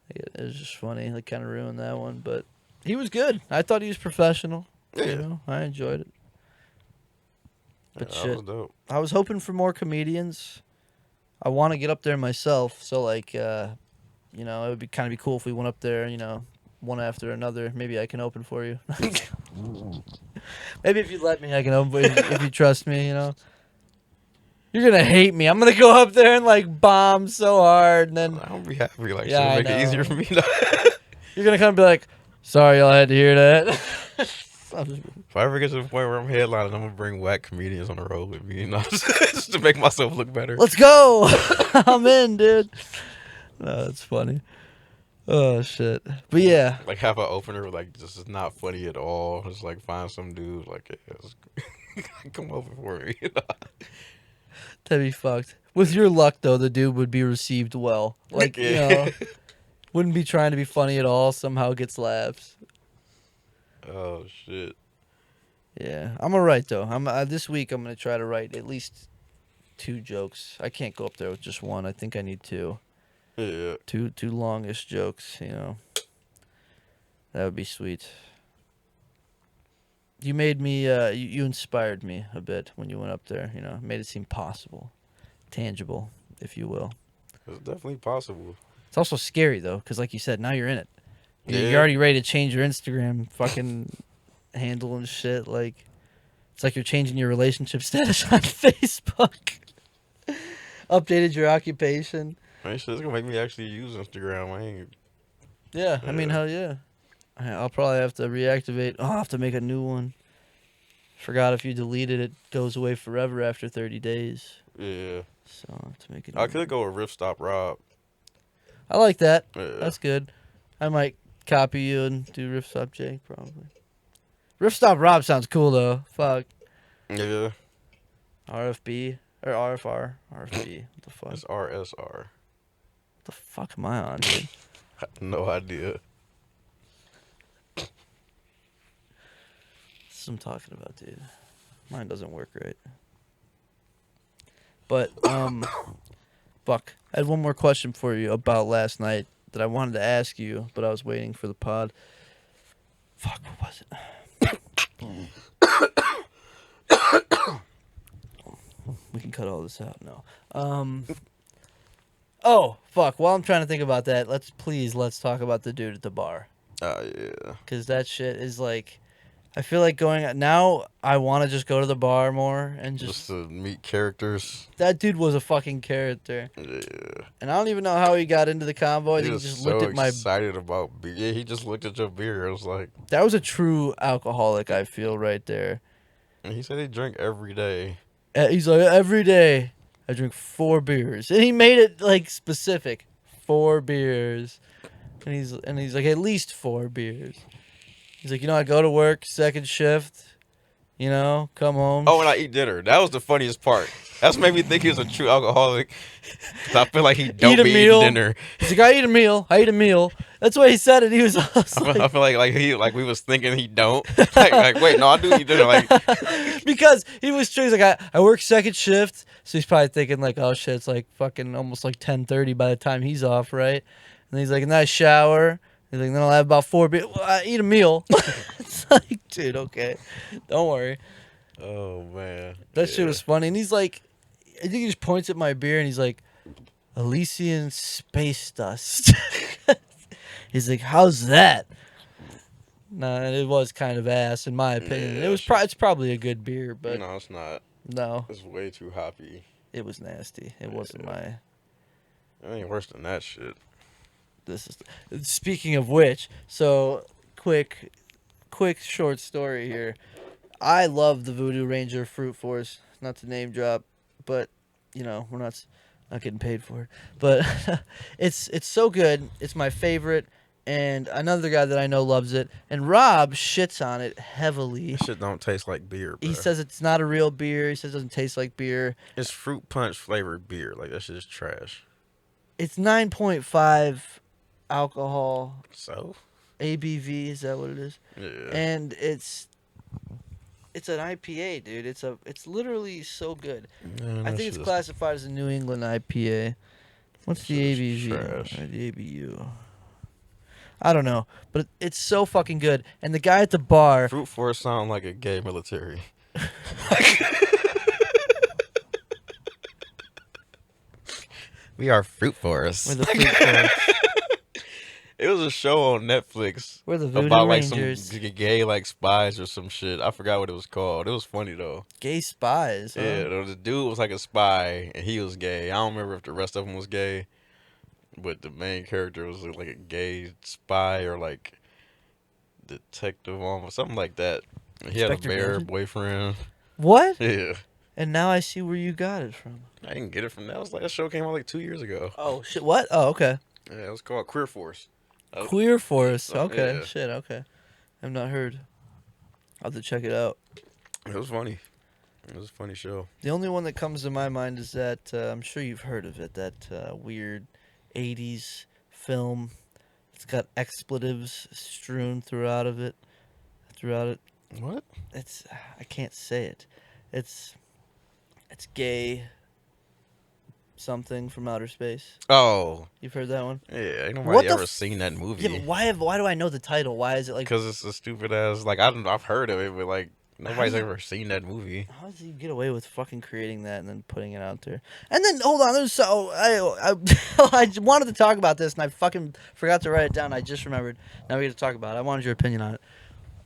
It was just funny, like kind of ruined that one, but he was good. I thought he was professional. Yeah. You know, I enjoyed it. But yeah, shit, that was dope. I was hoping for more comedians. I want to get up there myself, so like, you know, it would be kind of be cool if we went up there, you know, one after another. Maybe I can open for you. Maybe if you let me, I can open if you trust me, you know. You're gonna hate me. I'm gonna go up there and like bomb so hard, and then I'm gonna be happy. Like, Yeah, should make it easier for me. you're gonna come and be like, "Sorry, y'all had to hear that." If I ever get to the point where I'm headlining, I'm gonna bring whack comedians on the road with me, you know, just to make myself look better. Let's go. I'm in, dude. No, that's funny. Oh shit. But yeah, Like have an opener like this is not funny at all. Just like find some dude like come over for me. You know? that'd be fucked. With your luck, though, the dude would be received well. Like, you know, wouldn't be trying to be funny at all. Somehow gets laughs. Oh shit. Yeah, I'm gonna write though. This week I'm gonna try to write at least 2 jokes. I can't go up there with just one. I think I need 2. Yeah. Two longish jokes. You know, that would be sweet. You made me. You inspired me a bit when you went up there. You know, made it seem possible, tangible, if you will. It's definitely possible. It's also scary though, because like you said, now you're in it. Yeah. You're already ready to change your Instagram fucking handle and shit. Like, it's like you're changing your relationship status on Facebook. Updated your occupation. Man, shit, it's gonna make me actually use Instagram. I ain't. Yeah, I mean, hell yeah. I'll probably have to reactivate. I'll have to make a new one. Forgot if you delete it, it goes away forever after 30 days. Yeah. So I'll have to make it. I could go with Riff Stop Rob. I like that. Yeah. That's good. I might copy you and do Riff Stop Jake, probably. Riff Stop Rob sounds cool, though. Fuck. Yeah. RFB. Or RFR. RFB. What the fuck? It's RSR. What the fuck am I on, dude? No idea. This is what I'm talking about, dude. Mine doesn't work right. But, fuck. I had one more question for you about last night that I wanted to ask you, but I was waiting for the pod. Fuck, what was it? We can cut all this out now. Oh, fuck. While I'm trying to think about that, let's talk about the dude at the bar. Oh, yeah. Because that shit is like, I feel like now I want to just go to the bar more and Just to meet characters. that dude was a fucking character. Yeah. And I don't even know how he got into the convo. He He was just so looked at my. excited about beer. Yeah, he just looked at your beer. It was like. That was a true alcoholic, I feel, right there. And he said he drank every day. He's like, every day I drink 4 beers. And he made it like specific. 4 beers. And he's like, at least 4 beers. He's like, I go to work, second shift, come home. Oh, and I eat dinner. That was the funniest part. That's made me think he was a true alcoholic. 'Cause I feel like he don't be eating dinner. He's like, I eat a meal. That's why he said it. He was like, I feel like we was thinking he don't. Like wait, no, I do eat dinner. Like because he was true. He's like, I work second shift, so he's probably thinking like, oh shit, it's like fucking almost like 10:30 by the time he's off, right? And he's like, and then I shower. He's like, then I'll have about 4 beers. Well, I eat a meal. It's like, dude, okay, don't worry. oh man, That shit was funny. And he's like, think he just points at my beer and he's like, Elysian space dust. He's like, how's that? Nah, it was kind of ass in my opinion. Yeah, It's probably a good beer, but no, it's not. no, It's way too hoppy. it was nasty. It wasn't my. It ain't worse than that shit. This is speaking of which. So quick short story here. I love the Voodoo Ranger Fruit Force. Not to name drop, but we're not getting paid for it. But it's so good. It's my favorite. And another guy that I know loves it. And Rob shits on it heavily. That shit don't taste like beer, bro. He says it's not a real beer. He says it doesn't taste like beer. It's fruit punch flavored beer. Like, that shit is trash. It's 9.5 alcohol. So? ABV, is that what it is? Yeah. And it's an IPA, dude. It's literally so good. Man, I think it's classified as a New England IPA. What's the ABV? Trash. Or the ABU? I don't know, but it's so fucking good. And the guy at the bar, Fruit Force sound like a gay military. We are Fruit Force. we're the Fruit Force. It was a show on Netflix We're the Voodoo about like Rangers. some gay like spies or some shit. I forgot what it was called. It was funny though. Gay spies. Huh? Yeah, the dude was like a spy and he was gay. I don't remember if the rest of them was gay, but the main character was like a gay spy or like detective almost something like that. He had a Inspector bear Gadget? boyfriend. What? Yeah, And now I see where you got it from. I didn't get it from that. That show came out like 2 years ago. Oh shit! What? Oh, okay. Yeah, it was called Queer Force. Queer Force. Oh, Okay. yeah. Shit. Okay. I've not heard. I'll have to check it out. It was funny. It was a funny show. The only one that comes to my mind is that I'm sure you've heard of it. That weird '80s film. It's got expletives strewn throughout it. What? It's I can't say it. It's gay. Something from outer space. Oh, You've heard that one? yeah. Ain't What nobody the ever seen that movie. Yeah, but why do I know the title? Why is it like? Because it's a stupid ass. Like I've heard of it, but like nobody's How do ever seen that movie. How does he get away with fucking creating that and then putting it out there? And then hold on, I I wanted to talk about this and I fucking forgot to write it down. I just remembered. Now we get to talk about it. I wanted your opinion on it,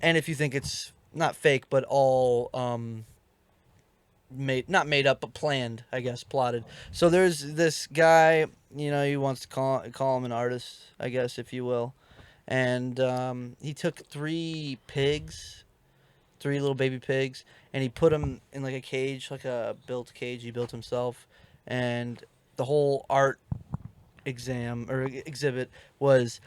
and if you think it's not fake but all not made up but planned, I guess, plotted. So there's this guy, he wants to call him an artist, I guess, if you will, and he took three little baby pigs, and he put them in like a cage, like a built cage he built himself, and the whole art exhibit was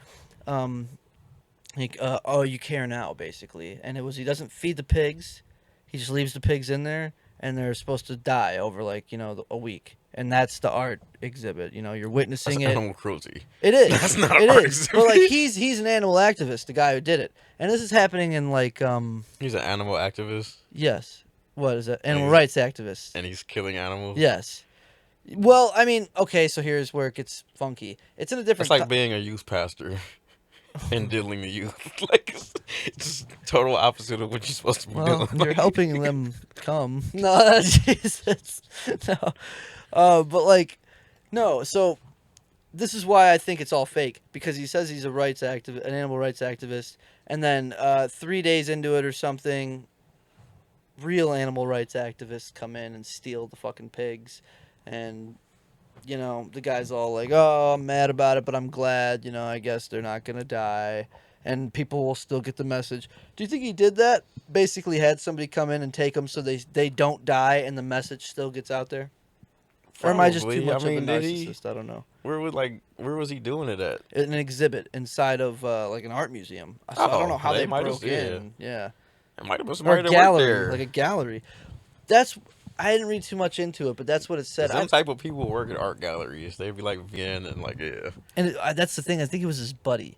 oh, you care now, basically. And it was, he doesn't feed the pigs, he just leaves the pigs in there, and they're supposed to die over like a week, and that's the art exhibit. You're witnessing That's it. animal cruelty. It is. That's not it art is. exhibit. But like he's an animal activist, the guy who did it, and this is happening in like He's an animal activist, yes, what is that? Animal he's- rights activist. and he's killing animals. Yes. Well, I mean, okay, so here's where it gets funky. It's in a different. It's like being a youth pastor and diddling the youth. Like it's just total opposite of what you're supposed to be Well, doing. you're Like, helping them come. No, Jesus. No. But like, no. So this is why I think it's all fake, because he says he's an animal rights activist, and then 3 days into it or something, real animal rights activists come in and steal the fucking pigs, and the guy's all like, "Oh, I'm mad about it, but I'm glad. I guess they're not gonna die." And people will still get the message. Do you think he did that? Basically had somebody come in and take them so they don't die and the message still gets out there? Or am I just too probably. much of a did he? narcissist? I don't know. Where was he doing it at? An exhibit inside of like an art museum. So I don't know how they they might broke have- yeah. in. Yeah. It might have been Or somebody a that worked gallery, there. like a gallery. I didn't read too much into it, but that's what it said. Some type of people work at art galleries. They'd be like Vienna and like yeah. And that's the thing. I think it was his buddy.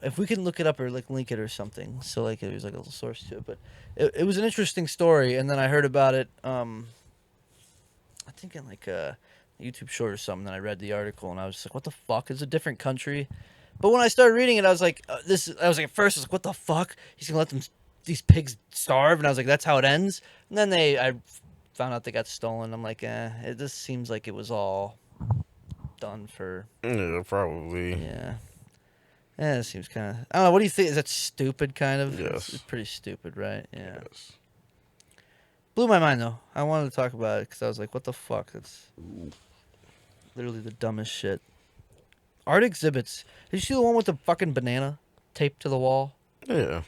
If we can look it up or like link it or something, so like there's like a little source to it. But it was an interesting story, and then I heard about it. I think in like a YouTube short or something. And I read the article, and I was like, "What the fuck? It's a different country." But when I started reading it, I was like, I was like, at first, I was like, "What the fuck? He's gonna let these pigs starve?" And I was like, "That's how it ends." And then I found out they got stolen, I'm like, it just seems like it was all done for. Yeah, probably. Yeah. Yeah, it seems kind of. I don't know. What do you think? Is that stupid? Kind of. It's Yes. pretty stupid, right? Yeah. Yes. Blew my mind though. I wanted to talk about it because I was like, "What the fuck?" That's literally the dumbest shit. Art exhibits. Did you see the one with the fucking banana taped to the wall? Yeah.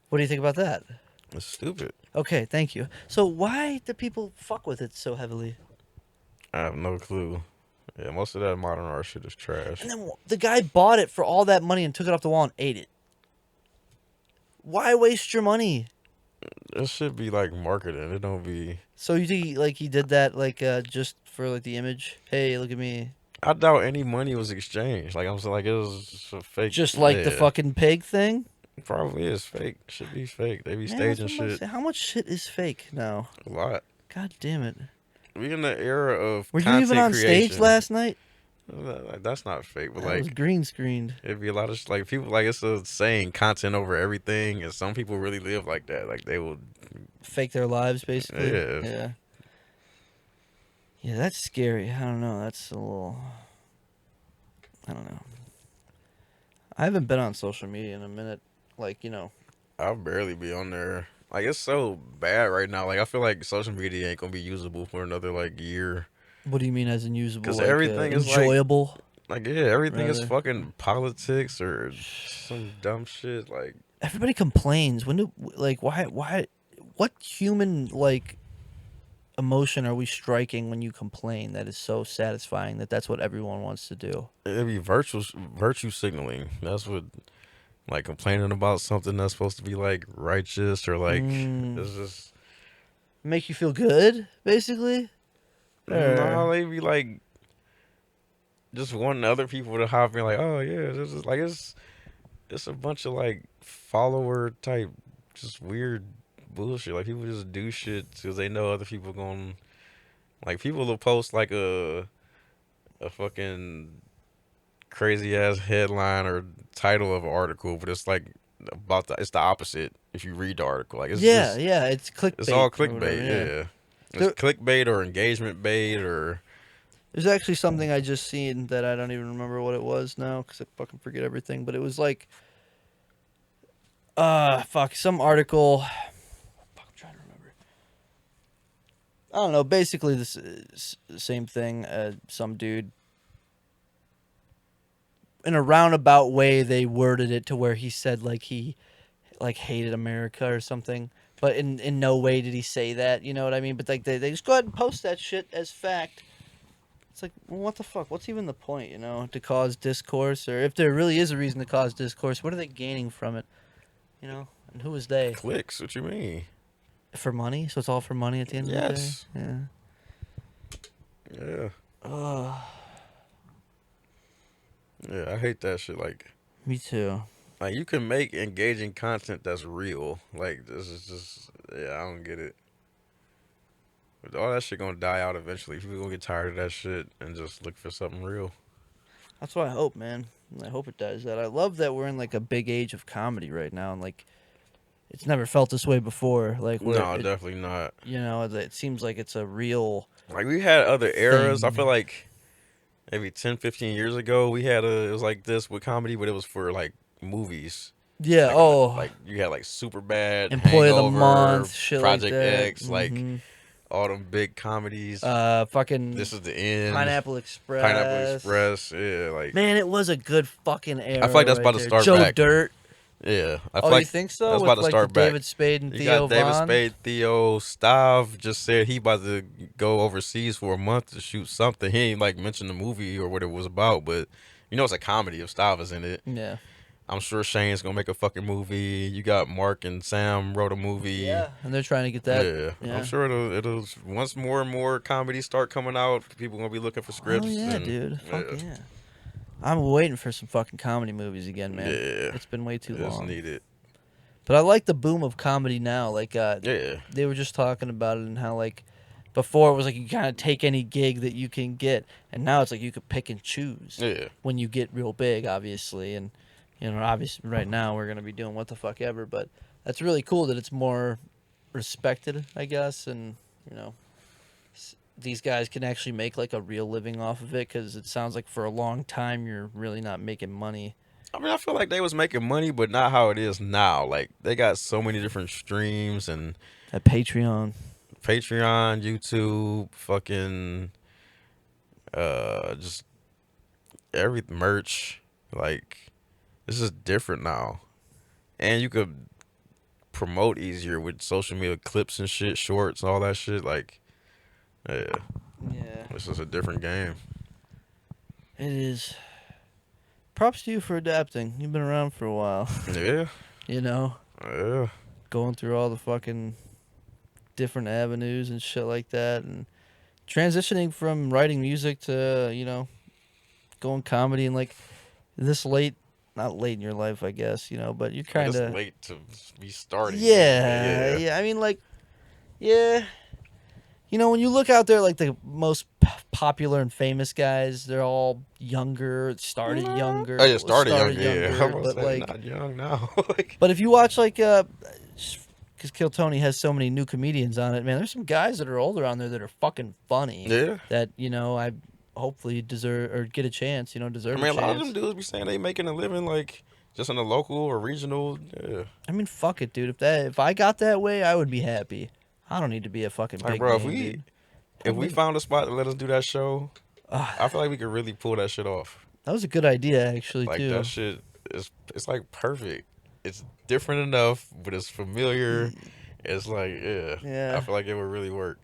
What do you think about that? It's stupid. Okay, thank you. So why do people fuck with it so heavily? I have no clue. Yeah, most of that modern art shit is trash. And then the guy bought it for all that money and took it off the wall and ate it. Why waste your money? It should be like marketing. It don't be. So you think he did that just for like the image? Hey, look at me. I doubt any money was exchanged. Like I'm saying, like it was just a fake. Just like the fucking pig thing? Probably is fake. Should be fake. They be Man, staging that's what I'm shit. saying. How much shit is fake now? A lot. God damn it. We in the era of Were you content even on creation. stage last night? Like, that's not fake, but That was like green screened. it'd be a lot of like people like it's a saying content over everything, and some people really live like that. Like they will. Fake their lives, basically. Yeah. Yeah. Yeah, that's scary. I don't know. That's a little. I don't know. I haven't been on social media in a minute. Like, I'll barely be on there. Like it's so bad right now. Like I feel like social media ain't gonna be usable for another like year. What do you mean as in usable? 'Cause Like, everything is enjoyable? Like yeah, everything is Rather. fucking politics or some dumb shit. Like Everybody complains. Why, what human, emotion are we striking when you complain that is so satisfying that's what everyone wants to do? it'd be virtue signaling. That's what like complaining about something that's supposed to be like righteous or like it's just Make you feel good, basically? no, they be like just wanting other people to hop in like, oh yeah, this is like it's a bunch of like follower type just weird bullshit. Like people just do shit because they know other people gonna like people will post like a fucking crazy ass headline or title of an article, but it's like it's the opposite if you read the article. Like it's just it's clickbait. it's all or clickbait. whatever, Yeah. It's clickbait or engagement bait or There's actually something I just seen that I don't even remember what it was now because I fucking forget everything. But it was like, some article. Fuck, I'm trying to remember. I don't know. Basically, this is the same thing. Some dude, in a roundabout way, they worded it to where he said he hated America or something. But in no way did he say that. You know what I mean? But like they just go ahead and post that shit as fact. It's like, well, what the fuck? What's even the point, to cause discourse? Or if there really is a reason to cause discourse, what are they gaining from it? And who is they? clicks. What you mean? For money? So it's all for money at the end Yes. of the day? Yeah. Yeah. Yeah, I hate that shit. Like you can make engaging content that's real. Like this is just I don't get it. But all that shit gonna die out eventually. People gonna get tired of that shit and just look for something real. That's what I hope, man. I hope it does that. I love that we're in a big age of comedy right now, and it's never felt this way before. No, definitely not. It seems like it's a real. Like we had other eras. I thing. feel like maybe 10, 15 years ago we had it was like this with comedy, but it was for like movies. Yeah. Like you had like Superbad, Employee of the Hangover, Month, shit Project like that. X, like all them big comedies. Fucking. This is the end. Pineapple Express. Pineapple Express. Yeah, like man, it was a good fucking era. I feel like that's about to start Joe back. Dirt. Yeah, I feel Oh, like you think so? that's With about to start the back. David Spade and You Theo got David Von? Spade, Theo, Stav just said he about to go overseas for a month to shoot something. He ain't mentioned the movie or what it was about, but it's a comedy if Stav is in it. Yeah. I'm sure Shane's gonna make a fucking movie. You got Mark and Sam wrote a movie. Yeah, and they're trying to get that. Yeah. I'm sure it'll once more and more comedies start coming out, people gonna be looking for scripts. Oh yeah, dude. Fuck yeah. I'm waiting for some fucking comedy movies again, man. Yeah. It's been way too long. It's needed. But I like the boom of comedy now. Yeah. They were just talking about it and how before it was you kind of take any gig that you can get, and now it's you could pick and choose. Yeah. When you get real big, obviously, and obviously right now we're gonna be doing what the fuck ever, but that's really cool that it's more respected, I guess, and these guys can actually make like a real living off of it, because it sounds like for a long time you're really not making money. I mean, I feel like they was making money, but not how it is now. Like they got so many different streams and At Patreon. YouTube, fucking, just every merch. Like this is different now, and you could promote easier with social media clips and shit, shorts, all that shit. Like, yeah, this is a different game. It is. Props to you for adapting. You've been around for a while. Yeah. You know? Yeah. Going through all the fucking different avenues and shit like that, and transitioning from writing music to, going comedy, and like this late, not late in your life, I guess, but you're kind of late to be starting. Yeah. I mean, like, yeah. When you look out there, like the most popular and famous guys, they're all younger, started younger. Oh, yeah, started younger. Yeah, but like not young now. But if you watch like, because Kill Tony has so many new comedians on it, man, there's some guys that are older on there that are fucking funny. Yeah. That I hopefully deserve or get a chance. Deserve. I mean, a lot of chance. them dudes be saying they making a living like just in the local or regional. Yeah. I mean, fuck it, dude. If I got that way, I would be happy. I don't need to be a fucking big bro. name, If we found a spot to let us do that show, I feel like we could really pull that shit off. That was a good idea, actually, like, too. That shit it's like perfect. It's different enough, but it's familiar. It's like, yeah. I feel like it would really work.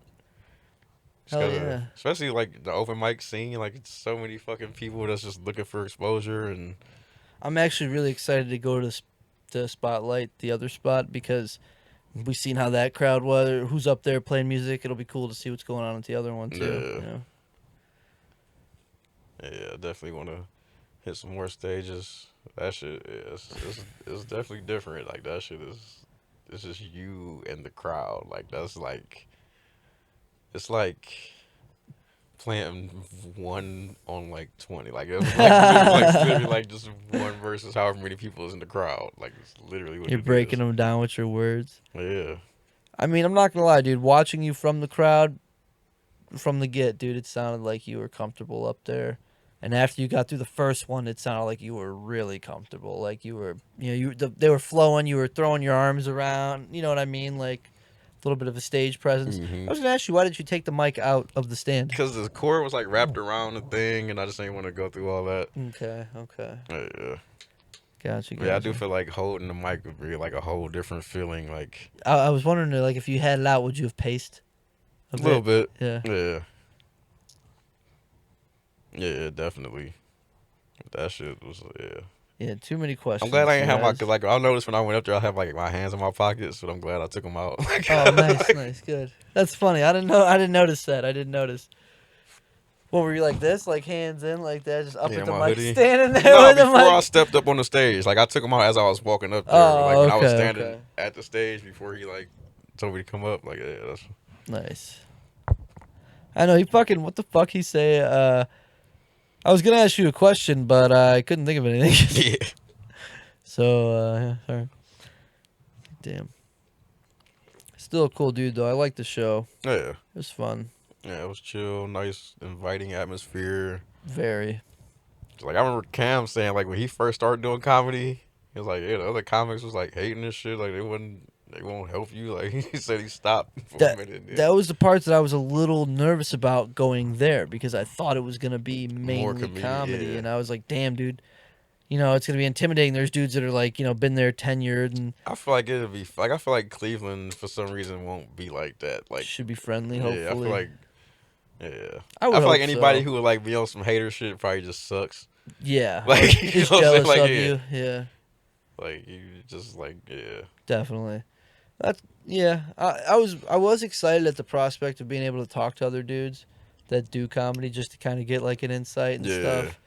Hell yeah. Especially like the open mic scene, like it's so many fucking people that's just looking for exposure. And I'm actually really excited to go to Spotlight, the other spot, because we've seen how that crowd was, who's up there playing music. It'll be cool to see what's going on at the other one too. Yeah, definitely want to hit some more stages. That shit it's definitely different. Like that shit it's just you and the crowd. Like that's like it's like playing 1 on like 20. Like it's literally like just one versus however many people is in the crowd. Like it's literally what you're breaking them down with your words. Yeah. I mean, I'm not gonna lie, dude. Watching you from the crowd, from the get, dude, it sounded like you were comfortable up there. And after you got through the first one, it sounded like you were really comfortable. Like you were, they were flowing. You were throwing your arms around. You know what I mean? Like a little bit of a stage presence. Mm-hmm. I was gonna ask you, why did you take the mic out of the stand? Because the cord was like wrapped around the thing, and I just didn't want to go through all that. Okay. Yeah. Gotcha. Yeah, I do feel like holding the mic would be like a whole different feeling. Like I was wondering, like, if you had it out, would you have paced? A little bit. Yeah. Yeah, definitely. That shit was Yeah, too many questions. I'm glad I didn't have my, cause like I noticed when I went up there, I have like my hands in my pockets, but I'm glad I took them out. Oh, nice, good. That's funny. I didn't notice that. I didn't notice. What were you like this, like hands in, like that, just up at the mic, hoodie. standing there? No, with the before mic? I stepped up on the stage, like I took them out as I was walking up there. When I was standing at the stage before he like told me to come up. Like that's nice. I know he fucking. What the fuck he say? I was gonna ask you a question, but I couldn't think of anything. Yeah. So sorry. Damn. Still a cool dude though. I like the show. Yeah. It was fun. Yeah, it was chill, nice, inviting atmosphere. Very. Like I remember Cam saying, like when he first started doing comedy, he was like, yeah, the other comics was like hating this shit, like they won't help you. Like he said, he stopped for a minute. Yeah. That was the parts that I was a little nervous about going there, because I thought it was gonna be mainly comedy, and I was like, damn, dude. It's gonna be intimidating. There's dudes that are like, been there tenured, and I feel like it'll be like I feel like Cleveland for some reason won't be like that. Like should be friendly. Hopefully, I feel like. Yeah, I feel like anybody who would like be on some hater shit probably just sucks. Yeah, like just jealous of you. Yeah, like you just like definitely. I was excited at the prospect of being able to talk to other dudes that do comedy, just to kind of get like an insight and stuff.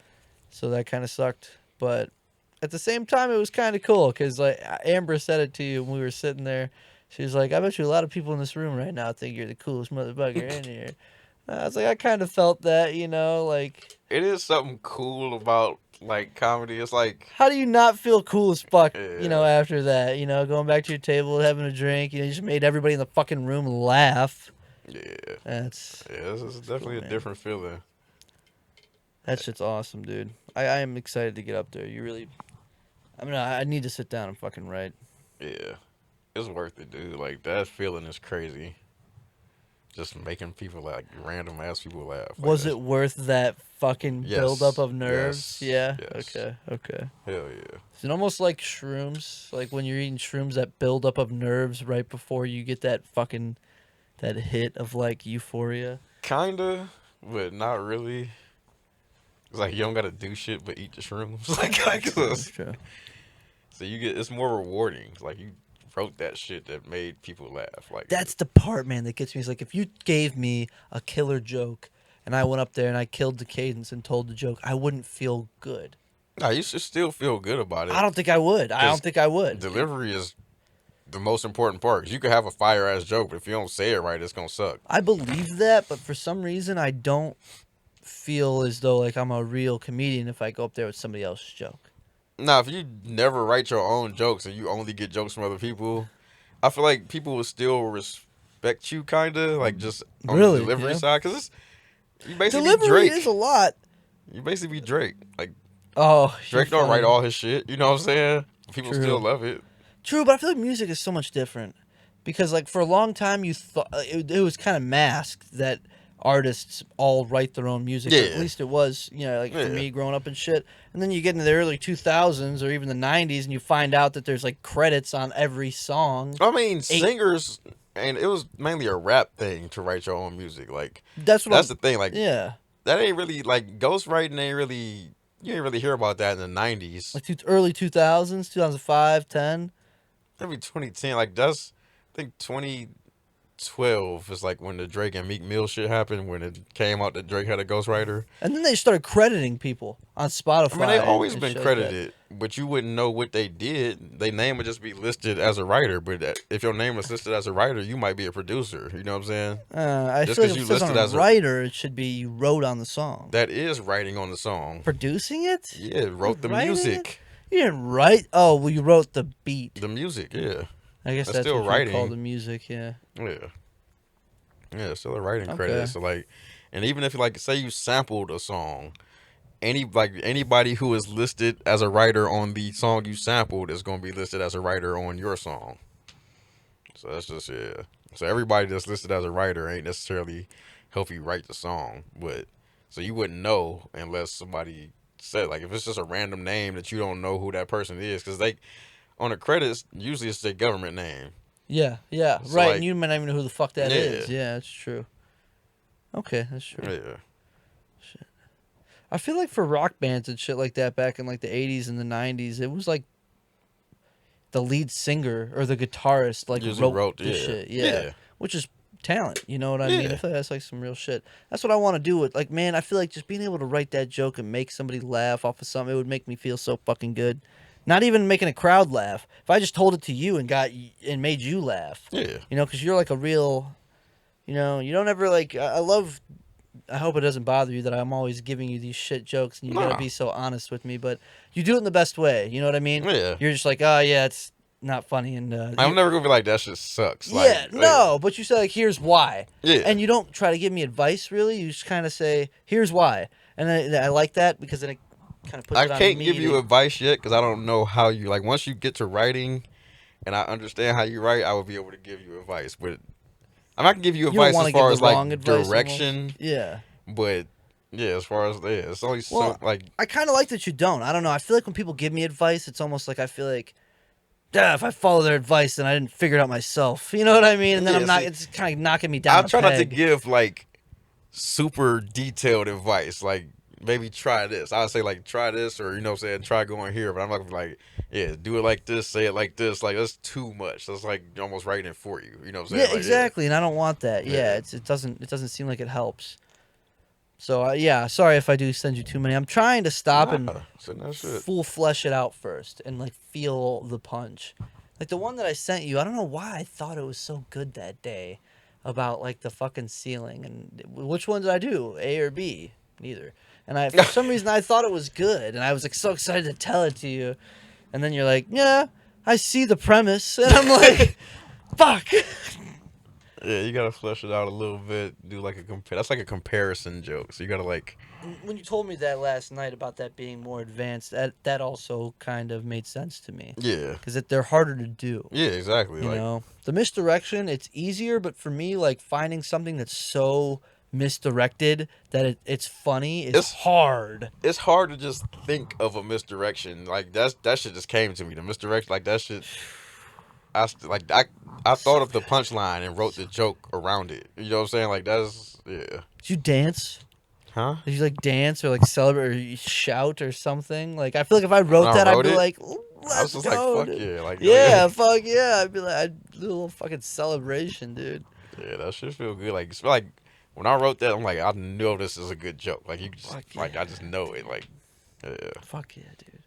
So that kind of sucked, but at the same time, it was kind of cool because like Amber said it to you when we were sitting there. She was like, "I bet you a lot of people in this room right now think you're the coolest motherfucker in here." I was like, I kind of felt that, like... It is something cool about, like, comedy. It's like... How do you not feel cool as fuck, after that? Going back to your table, having a drink, you just made everybody in the fucking room laugh. Yeah. That's Yeah, this is cool, definitely a man. different feeling. That shit's awesome, dude. I am excited to get up there. You really, I mean, I need to sit down and fucking write. Yeah. It's worth it, dude. Like, that feeling is crazy. Just making people, like, random ass people laugh. Like, Was that's, it worth that fucking buildup yes. of nerves? Yes. Yeah. Yes. Okay. Okay. Hell yeah. Is it almost like shrooms? Like when you're eating shrooms, that buildup of nerves right before you get that fucking that hit of like euphoria. Kinda, but not really. It's like, you don't gotta do shit but eat the shrooms. like True. True. so you get, it's more rewarding. It's like, you wrote that shit that made people laugh. Like, That's the part, man, that gets me. Is like if you gave me a killer joke and I went up there and I killed the cadence and told the joke, I wouldn't feel good. nah, you should still feel good about I it. don't think I would. I Because don't think I would. delivery is the most important part. Because you could have a fire ass joke, but if you don't say it right, it's gonna suck. I believe that, but for some reason, I don't feel as though like I'm a real comedian if I go up there with somebody else's joke. Now, if you never write your own jokes and you only get jokes from other people, I feel like people will still respect you, kinda like just on the Really? delivery Yeah. side. Because you basically be Delivery Drake. is a lot. You basically be Drake. Like, Oh, Drake you're don't write funny. all his shit. You know what I'm saying? People still True. love it. True, but I feel like music is so much different because, like, for a long time, you thought it was kind of masked that artists all write their own music. Or Yeah. at least it was, you know, like for Yeah. me growing up and shit. And then you get into the early 2000s or even the 90s, and you find out that there's like credits on every song. I mean, singers, and it was mainly a rap thing to write your own music. Like, That's what. that's the thing. Like, Yeah, that ain't really, like, ghostwriting ain't really, you ain't really hear about that in the 90s. like early 2000s, 2005, 10. Maybe 2010. Like, that's, I think 2012 is like when the Drake and Meek Mill shit happened, when it came out that Drake had a ghostwriter. And then they started crediting people on Spotify. I mean, they always and been shit like that. credited, but you wouldn't know what they did. Their name would just be listed as a writer, but if your name is listed as a writer, you might be a producer. You know what I'm saying? I Just feel 'cause like you if it says listed on as a a- writer, it should be you wrote on the song. That is writing on the song. Producing it? Yeah, wrote the Writing music. You didn't write? Oh, well, you wrote the beat. The music, yeah. I guess That's that's still what you writing. call the music, yeah. Yeah. Yeah, it's still a writing Okay. credit. So, like, and even if, like, say you sampled a song, anybody who is listed as a writer on the song you sampled is going to be listed as a writer on your song. So that's just, yeah. So everybody that's listed as a writer ain't necessarily help you write the song, but so you wouldn't know unless somebody said, like, if it's just a random name that you don't know who that person is, because they on the credits usually it's their government name. Yeah, yeah, So, right. like, And you might not even know who the fuck that yeah. is. Yeah, that's true. Okay, that's true. Yeah. I feel like for rock bands and shit like that back in like the 80s and the 90s, it was like the lead singer or the guitarist like Usually wrote the yeah. shit. Yeah. Which is talent, you know what I mean? Yeah. I feel like that's like some real shit. That's what I want to do with like, man, I feel like just being able to write that joke and make somebody laugh off of something, it would make me feel so fucking good. Not even making a crowd laugh. If I just told it to you and made you laugh. Yeah. You know, because you're like a real, you know, you don't ever like. I hope it doesn't bother you that I'm always giving you these shit jokes and you gotta Nah. be so honest with me, but you do it in the best way. You know what I mean? Yeah. You're just like, oh yeah, it's not funny, and I'm never gonna be like that shit sucks. Like, yeah, no, but you say like, here's why, Yeah. and you don't try to give me advice really. You just kind of say, here's why, and I like that because then it kind of puts I it on can't me give you to- advice yet because I don't know how you like. Once you get to writing, and I understand how you write, I will be able to give you advice. But I'm not gonna give you You don't advice wanna as far give as the wrong like advice direction. almost. Yeah. But yeah, as far as it's only Well, so like I kind of like that you don't. I don't know. I feel like when people give me advice, it's almost like I feel like, if I follow their advice, then I didn't figure it out myself. You know what I mean? And then Yeah, I'm not. see, It's kind of knocking me down. I try not to peg. give like super detailed advice. Like maybe try this. I would say like try this, or you know what I'm saying, try going here. But I'm not gonna be like, yeah, do it like this, say it like this. Like that's too much. That's like almost writing it for you. You know what I'm saying? Yeah, Like, exactly. And I don't want that. Yeah, Yeah. it doesn't seem like it helps. So yeah, sorry if I do send you too many. I'm trying to stop and send that shit. full flesh it out first and like feel the punch. Like the one that I sent you, I don't know why I thought it was so good that day about like the fucking ceiling and which one did I do? A or B? Neither. And I for some reason I thought it was good and I was like so excited to tell it to you. And then you're like, "Yeah, I see the premise." And I'm like, "Fuck." Yeah, you gotta flesh it out a little bit. Do like that's like a comparison joke. So you gotta like. When you told me that last night about that being more advanced, that also kind of made sense to me. Yeah. Because they're harder to do. Yeah, exactly. You Like know, the misdirection, it's easier, but for me, like finding something that's so misdirected that it's funny is hard. It's hard to just think of a misdirection. Like that shit just came to me. The misdirection, like that shit. I thought of the punchline and wrote the joke around it. You know what I'm saying? Like that's yeah. Did you dance? Huh? Did you like dance or like celebrate or you shout or something? Like I feel like if I wrote When I that, I'd wrote be it, like, I was "Let's just go, like, fuck dude." yeah, like Yeah, fuck yeah. I'd be like, I'd do a little fucking celebration, dude. yeah, that shit feel good. Like it's like when I wrote that, I'm like, I know this is a good joke. Like you just Fuck like yeah. I just know it. Like yeah, Fuck yeah, dude.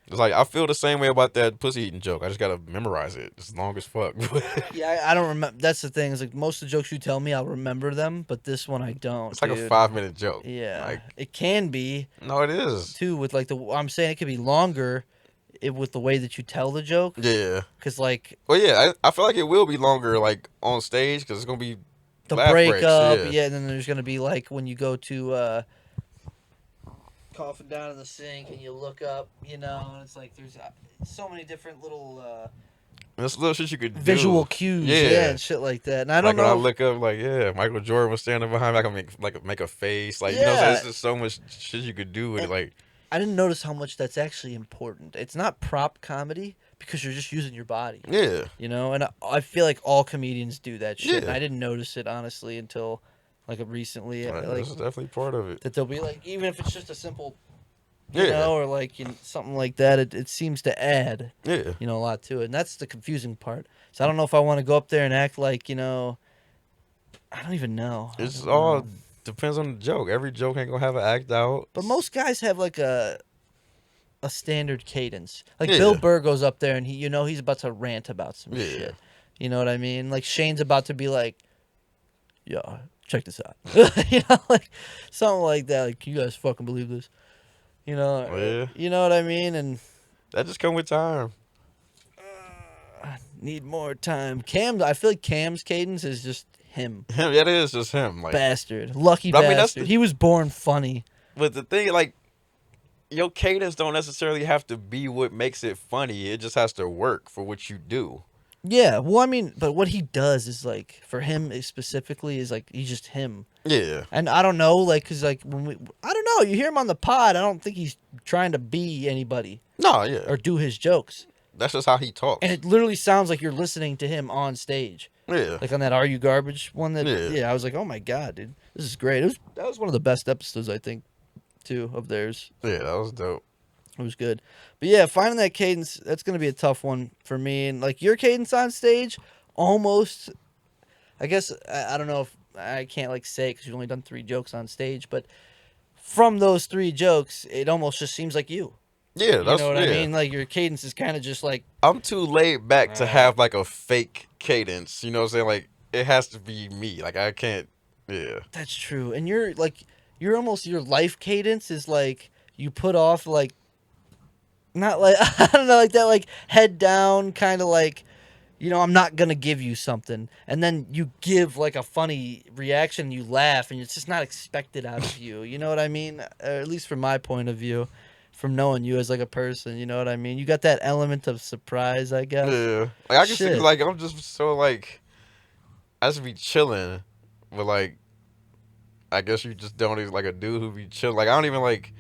it's like I feel the same way about that pussy eating joke. I just gotta memorize it. It's long as fuck. Yeah, I don't remember. That's the thing. Is like most of the jokes you tell me, I'll remember them, but this one I don't. It's like dude. a 5-minute joke. Yeah, Like it can be no, it is. too. With like I'm saying it could be longer, with the way that you tell the joke. Yeah. Cause like Well, yeah, I feel like it will be longer, like on stage, because it's gonna be the laugh breaks. breakup, Yeah. yeah, and then there's gonna be like when you go to coughing down in the sink and you look up, and it's like there's so many different little There's little shit you could visual do. cues, Yeah. and shit like that. And I Like don't when I know. look up, like yeah, Michael Jordan was standing behind me. I can make a face, like Yeah. there's just so much shit you could do with it. And Like I didn't notice how much that's actually important. It's not prop comedy because you're just using your body, yeah, and I feel like all comedians do that shit. And Yeah. I didn't notice it honestly until like recently, like, like this is definitely part of it. that they'll be like, even if it's just a simple, Yeah, or like something like that, it seems to add, yeah, a lot to it, and that's the confusing part. So I don't know if I want to go up there and act like, I don't even know. I it's don't all know. depends on the joke. Every joke ain't gonna have an act out. But most guys have like a standard cadence. Like Yeah. Bill Burr goes up there and he's about to rant about some Yeah. shit. You know what I mean? Like Shane's about to be like, "Yeah, check this out." Like something like that. Like, "You guys fucking believe this?" Yeah. You know what I mean? And That just come with time. I need more time. I feel like Cam's cadence is just him. Him, that is just him. Like, Bastard. Lucky But I mean, bastard. that's He was born funny. but the thing, like, your cadence don't necessarily have to be what makes it funny. It just has to work for what you do. Yeah, well, I mean, but what he does is like, for him specifically, is like he's just him. Yeah. And I don't know, like, cause like I don't know. You hear him on the pod. I don't think he's trying to be anybody No, yeah. or do his jokes. That's just how he talks. And it literally sounds like you're listening to him on stage. Yeah. Like on that "Are You Garbage" one. Yeah. I was like, oh my god, dude, this is great. That was one of the best episodes I think, too, of theirs. Yeah, that was dope. It was good. But yeah, finding that cadence, that's going to be a tough one for me. And like your cadence on stage, almost, I guess, I don't know if I can't like say because you've only done 3 jokes on stage, but from those 3 jokes, it almost just seems like you. Yeah, You that's know what yeah. I mean? Like your cadence is kind of just like, I'm too laid back to have like a fake cadence. You know what I'm saying? Like it has to be me. Like I can't. Yeah. that's true. And you're almost, your life cadence is like, you put off like, not like, I don't know, like that, like head down, kind of like, I'm not going to give you something. And then you give like a funny reaction, you laugh, and it's just not expected out of you. You know what I mean? At least from my point of view, from knowing you as like a person, you know what I mean? You got that element of surprise, I guess. Yeah. Like I can see, Shit. like I'm just so like I just be chilling, but like I guess you just don't even like a dude who be chill. Like I don't even like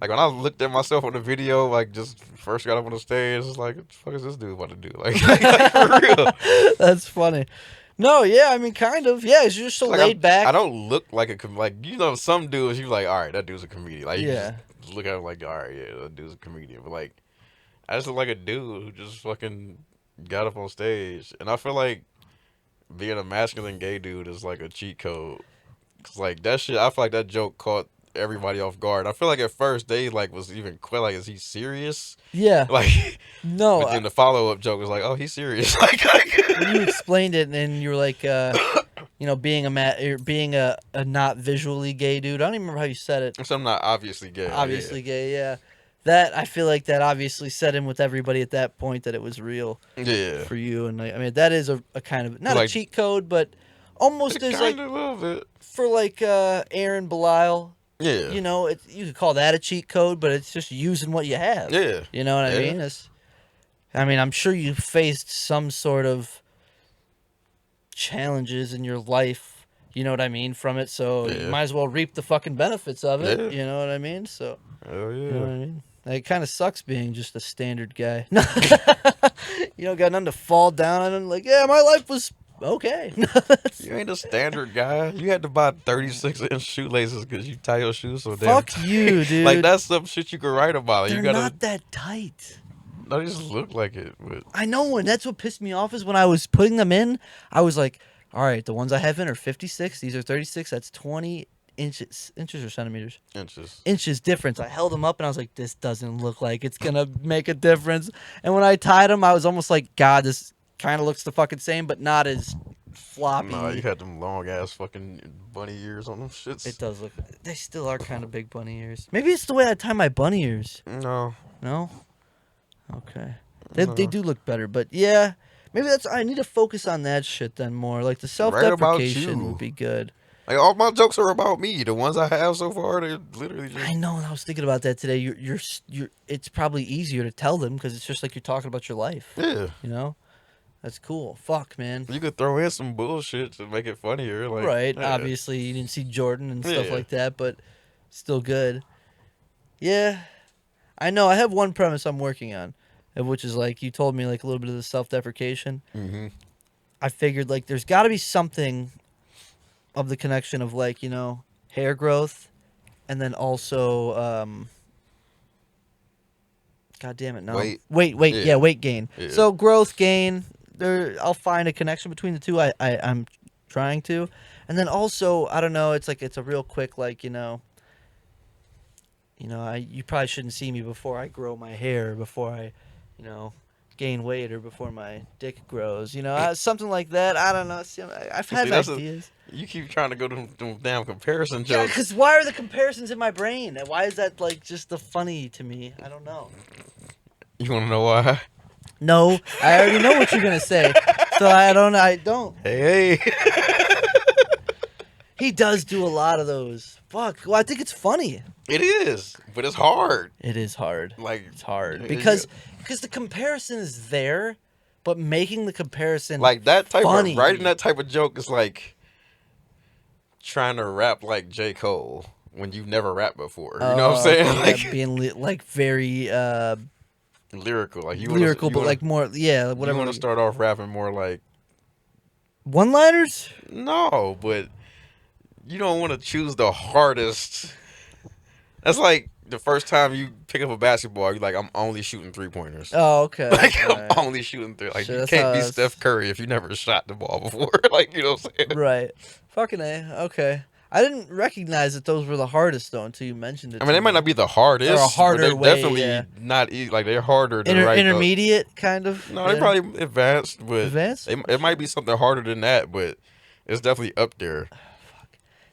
when I looked at myself on the video, like just first got up on the stage, it's like what the fuck is this dude about to do? Like for real. That's funny. No, yeah, I mean, kind of. Yeah, you're just so Like laid back. I don't look like some dudes. You like, all right, that dude's a comedian. Like you Yeah. just look at him like, all right, yeah, that dude's a comedian. But like, I just look like a dude who just fucking got up on stage, and I feel like being a masculine gay dude is like a cheat code. Cause like that shit, I feel like that joke caught everybody off guard. I feel like at first they like was even quite like, is he serious? Yeah. Like, No. but then the follow up joke was like, oh, he's serious. like When you explained it, and you were like, being a not visually gay dude. I don't even remember how you said it. so I'm not obviously gay. Obviously gay, yeah. That, I feel like that obviously set in with everybody at that point that it was real Yeah. for you. And I mean, that is a kind of, not a Like- cheat code, but almost as like a little bit for like Aaron Belial. Yeah. You know, you could call that a cheat code, but it's just using what you have. Yeah. You know what I mean? I'm sure you faced some sort of challenges in your life, you know what I mean, from it, so you might as well reap the fucking benefits of it, you know what I mean? So, hell yeah. you know what I mean? Like, it kind of sucks being just a standard guy. You don't got nothing to fall down on, and like, yeah, my life was okay. You ain't a standard guy. You had to buy 36-inch shoelaces because you tie your shoes so damn Fuck tight. you, dude. Like, that's some shit you could write about. They're you gotta, not that tight. No, they just look like it. But I know, and that's what pissed me off is when I was putting them in, I was like, all right, the ones I have in are 56. These are 36. That's 20 inches. Inches or centimeters? Inches. Inches difference. I held them up, and I was like, this doesn't look like it's going to make a difference. And when I tied them, I was almost like, God, this kind of looks the fucking same, but not as floppy. Nah, you had them long-ass fucking bunny ears on them shits. It does look... They still are kind of big bunny ears. Maybe it's the way I tie my bunny ears. No. No? Okay. They do look better, but yeah, maybe I need to focus on that shit then more. Like the self-deprecation would be good. Like all my jokes are about me. The ones I have so far, they're literally just... I know, and I was thinking about that today. You're it's probably easier to tell them because it's just like you're talking about your life. Yeah. You know? That's cool. Fuck, man. You could throw in some bullshit to make it funnier. Like, right. Yeah. Obviously, you didn't see Jordan and stuff like that, but still good. Yeah. I know. I have one premise I'm working on, which is like you told me, like a little bit of the self-deprecation. Mm-hmm. I figured like there's got to be something of the connection of like, you know, hair growth, and then also, God damn it, no, weight, weight gain. Yeah. So growth, gain. I'll find a connection between the two. I'm trying to, and then also I don't know. It's like it's a real quick like you probably shouldn't see me before I grow my hair, before I, gain weight, or before my dick grows. Something like that. I don't know. I've had ideas. You keep trying to go to them damn comparison jokes. Yeah, because why are the comparisons in my brain? Why is that like just the funny to me? I don't know. You want to know why? No, I already know what you're gonna say. So I don't. Hey. He does do a lot of those. Fuck. Well, I think it's funny. It is, but it's hard. It is hard. Like it's hard because the comparison is there, but making the comparison like that type funny. of writing that type of joke is like trying to rap like J. Cole when you've never rapped before. You know what I'm saying? Okay, like being like very lyrical, like lyrical, but like more, yeah, whatever. You want to start off rapping more like one-liners? No, but you don't want to choose the hardest. That's like the first time you pick up a basketball, you're like, I'm only shooting 3-pointers. Oh, okay. Like I'm only shooting 3. Like you can't be Steph Curry if you never shot the ball before. Like you know what I'm saying? Right. Fucking A. Okay. I didn't recognize that those were the hardest though until you mentioned it. I mean, they might not be the hardest, or a harder but they're way, definitely not easy. Like they're harder to write. Intermediate, kind of. No, they're probably advanced, but advanced. It might be something harder than that, but it's definitely up there.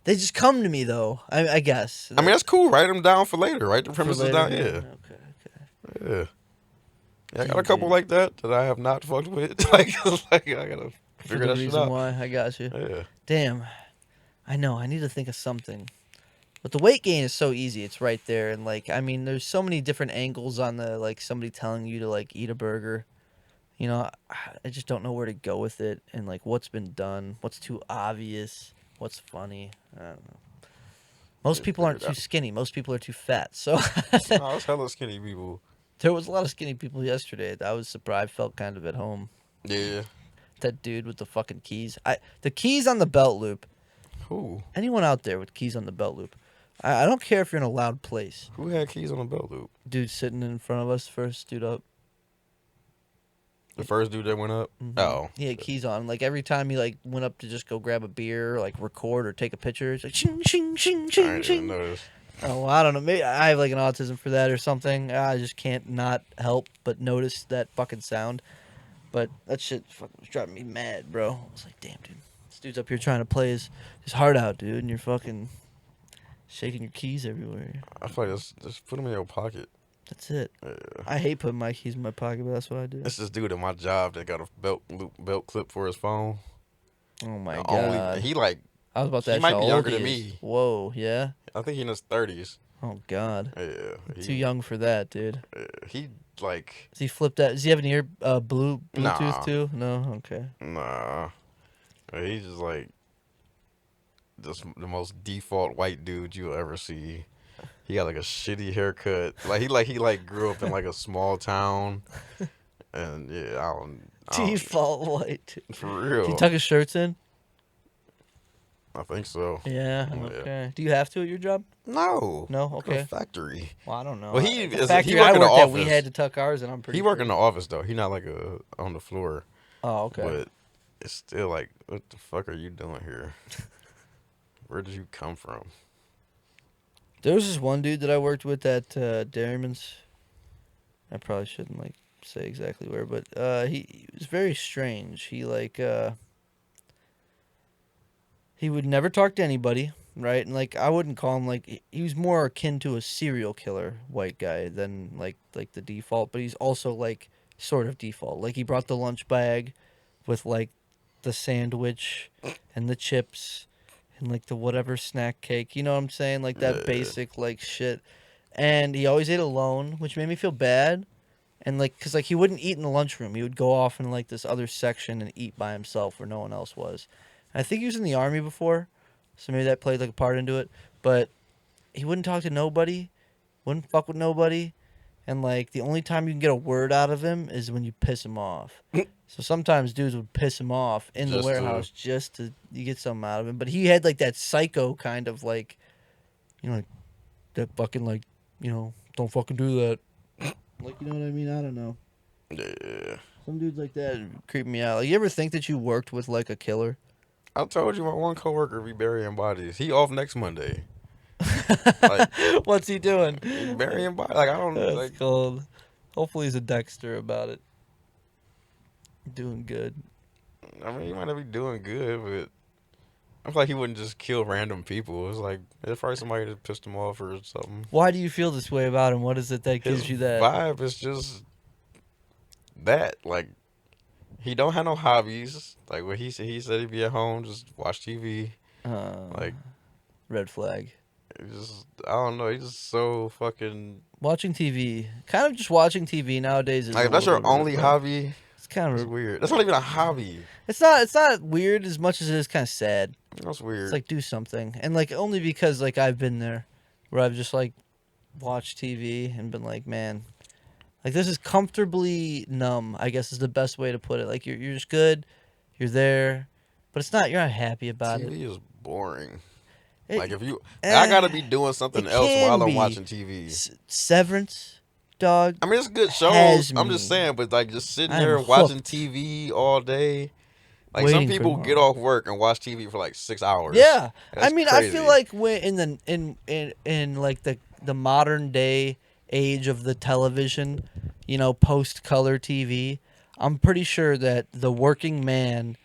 They just come to me though. I guess. I mean, that's cool. Write them down for later. Write the premises down. Yeah. Okay. Yeah, I got a couple like that I have not fucked with. like I gotta figure that shit out. Why I got you. Yeah. Damn. I know. I need to think of something. But the weight gain is so easy. It's right there, and like I mean, there's so many different angles on the like somebody telling you to like eat a burger. I just don't know where to go with it, and like what's been done, what's too obvious. What's funny? I don't know. Most people aren't too skinny. Most people are too fat. So there's hella skinny people. There was a lot of skinny people yesterday. I was surprised. Felt kind of at home. Yeah. That dude with the fucking keys. The keys on the belt loop. Who? Anyone out there with keys on the belt loop? I don't care if you're in a loud place. Who had keys on the belt loop? Dude sitting in front of us, first dude up. The first dude that went up? Mm-hmm. Oh. He had keys on. Like, every time he, like, went up to just go grab a beer or, like, record or take a picture, it's like, shing, shing, shing, shing, shing. Oh, well, I don't know. Maybe I have, like, an autism for that or something. I just can't not help but notice that fucking sound. But that shit fucking was driving me mad, bro. I was like, damn, dude. This dude's up here trying to play his heart out, dude, and you're fucking shaking your keys everywhere. I feel like just put them in your pocket. That's it. Yeah. I hate putting my keys in my pocket, but that's what I do. It's this dude at my job that got a belt clip for his phone. Oh my Only god. he like I was about to he ask you might how be old younger he than is. me. Whoa, yeah. I think he in his 30s. Oh god. Yeah, Too young for that, dude. he like Does he flip that? Does he have an Bluetooth nah too? No. Okay. nah. He's just like just the most default white dude you'll ever see. He got like a shitty haircut. Like he grew up in like a small town. And yeah, I don't Default white. for Do you real. tuck his shirts in? I think so. Yeah. Yeah. Okay. Do you have to at your job? No. No. Work in a Okay. factory. Well, I don't know. Well, The he factory work I in the worked at, we had office. to tuck ours, and I'm He pretty work in sure. the office though. He not like on the floor. Oh, okay. But it's still like, what the fuck are you doing here? Where did you come from? There was this one dude that I worked with at Dairyman's. I probably shouldn't like say exactly where, but he was very strange. He would never talk to anybody, right? And like I wouldn't call him like he was more akin to a serial killer white guy than like the default, but he's also like sort of default. Like he brought the lunch bag with like the sandwich and the chips and like the whatever snack cake. You know what I'm saying? Like that Yeah. basic like shit. And he always ate alone, which made me feel bad. And like, cause like he wouldn't eat in the lunchroom. He would go off in like this other section and eat by himself where no one else was. And I think he was in the army before, so maybe that played like a part into it. But he wouldn't talk to nobody, wouldn't fuck with nobody, and like the only time you can get a word out of him is when you piss him off. So sometimes dudes would piss him off in the Just to warehouse just to you get something out of him. But he had like that psycho kind of like, like that fucking like, don't fucking do that. Like, you know what I mean? I don't know. Yeah. Some dudes like that creep me out. Like, you ever think that you worked with like a killer? I told you my one coworker be burying bodies. He off next Monday. Like What's he doing? he burying bodies. Like I don't That's like. cold. Hopefully he's a Dexter about it. Doing good. I mean, he might not be doing good, but I feel like he wouldn't just kill random people. It's like there's probably somebody that pissed him off or something. Why do you feel this way about him? What is it that His gives you that? vibe is just that. Like he don't have no hobbies. Like what he said he'd be at home, just watch TV. Like Red flag. I don't know. He's just so fucking. Watching TV. Kind of just watching TV nowadays is Like a if that's little your bit of a red only flag. hobby, It's kind it's of weird. That's not even a hobby. It's not weird as much as it is kind of sad. That's weird. It's like do something. And like only because like I've been there where I've just like watched TV and been like, man, like this is comfortably numb, I guess is the best way to put it. Like you're just good, you're there, but you're not happy about it. TV is boring. It- Like if I gotta be doing it something else can while I'm be. watching TV. Severance, dog. I mean, it's good has shows. I'm just me. saying, but like just sitting I'm there watching hooked. TV all day. Like Waiting some for people get tomorrow. off work and watch TV for like 6 hours. Yeah, That's I mean, crazy. I feel like when in like the modern day age of the television, post color TV, I'm pretty sure that the working man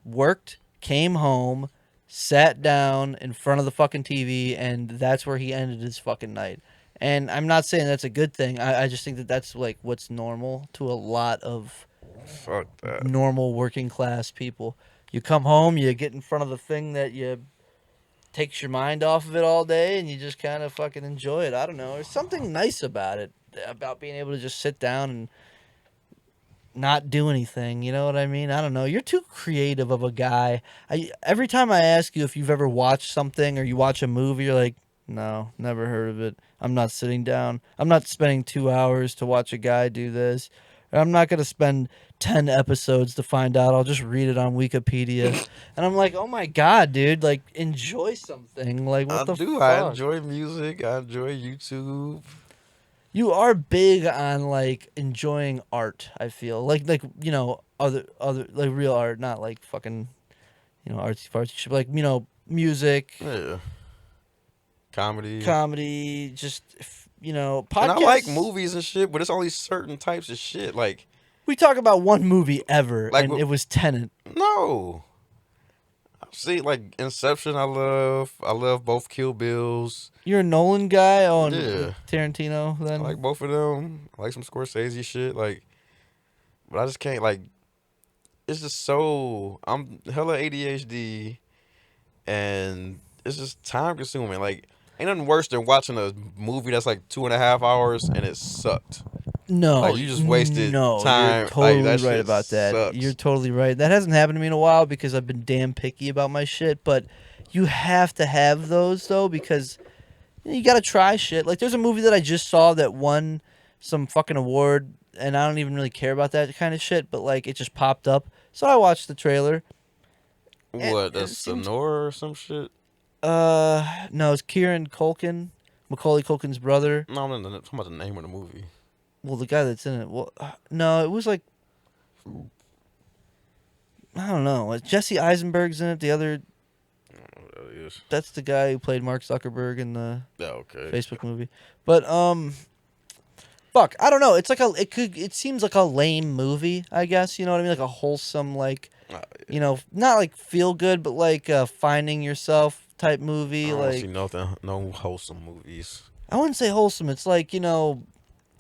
worked, came home, sat down in front of the fucking TV, and that's where he ended his fucking night. And I'm not saying that's a good thing. I just think that that's like what's normal to a lot of Fuck that. normal working class people. You come home, you get in front of the thing that you takes your mind off of it all day, and you just kind of fucking enjoy it. I don't know. There's something nice about it, about being able to just sit down and not do anything. You know what I mean? I don't know. You're too creative of a guy. Every time I ask you if you've ever watched something or you watch a movie, you're like, no, never heard of it. I'm not sitting down. I'm not spending 2 hours to watch a guy do this. I'm not going to spend 10 episodes to find out. I'll just read it on Wikipedia. And I'm like, oh my God, dude, like, enjoy something. Like, what the fuck? I enjoy music. I enjoy YouTube. You are big on, like, enjoying art, I feel. Like other, like, real art, not like fucking, artsy fartsy shit. But like, music. Yeah. Comedy. Just, podcasts. And I like movies and shit, but it's only certain types of shit. Like, we talk about one movie ever, Like, and it was Tenet. no. See, like Inception, I love both Kill Bills. You're a Nolan guy on Yeah. Tarantino, I then? like both of them. I like some Scorsese shit. Like, but I just can't like. it's just so I'm hella ADHD, and it's just time consuming. Like, ain't nothing worse than watching a movie that's like 2.5 hours and it sucked. No, Like, you just wasted no, you're time. Like, totally that right shit about that. You're sucks. totally right. That hasn't happened to me in a while because I've been damn picky about my shit. But you have to have those though because you got to try shit. Like there's a movie that I just saw that won some fucking award, and I don't even really care about that kind of shit. But like it just popped up, so I watched the trailer. And What? That's it seems Sonora or some shit? no, it's Kieran Culkin, Macaulay Culkin's brother. No, I'm not talking about the name of the movie. Well, the guy that's in it. Well, no, it was like I don't know. Jesse Eisenberg's in it. The other, I don't know what that is. that's the guy who played Mark Zuckerberg in the Yeah, okay. Facebook movie. But fuck, I don't know. It's like it seems like a lame movie. I guess you know what I mean, like a wholesome, like Yeah. you know, not like feel good, but like finding yourself type I movie. don't see Like nothing, no wholesome movies. I wouldn't say wholesome. It's like you know.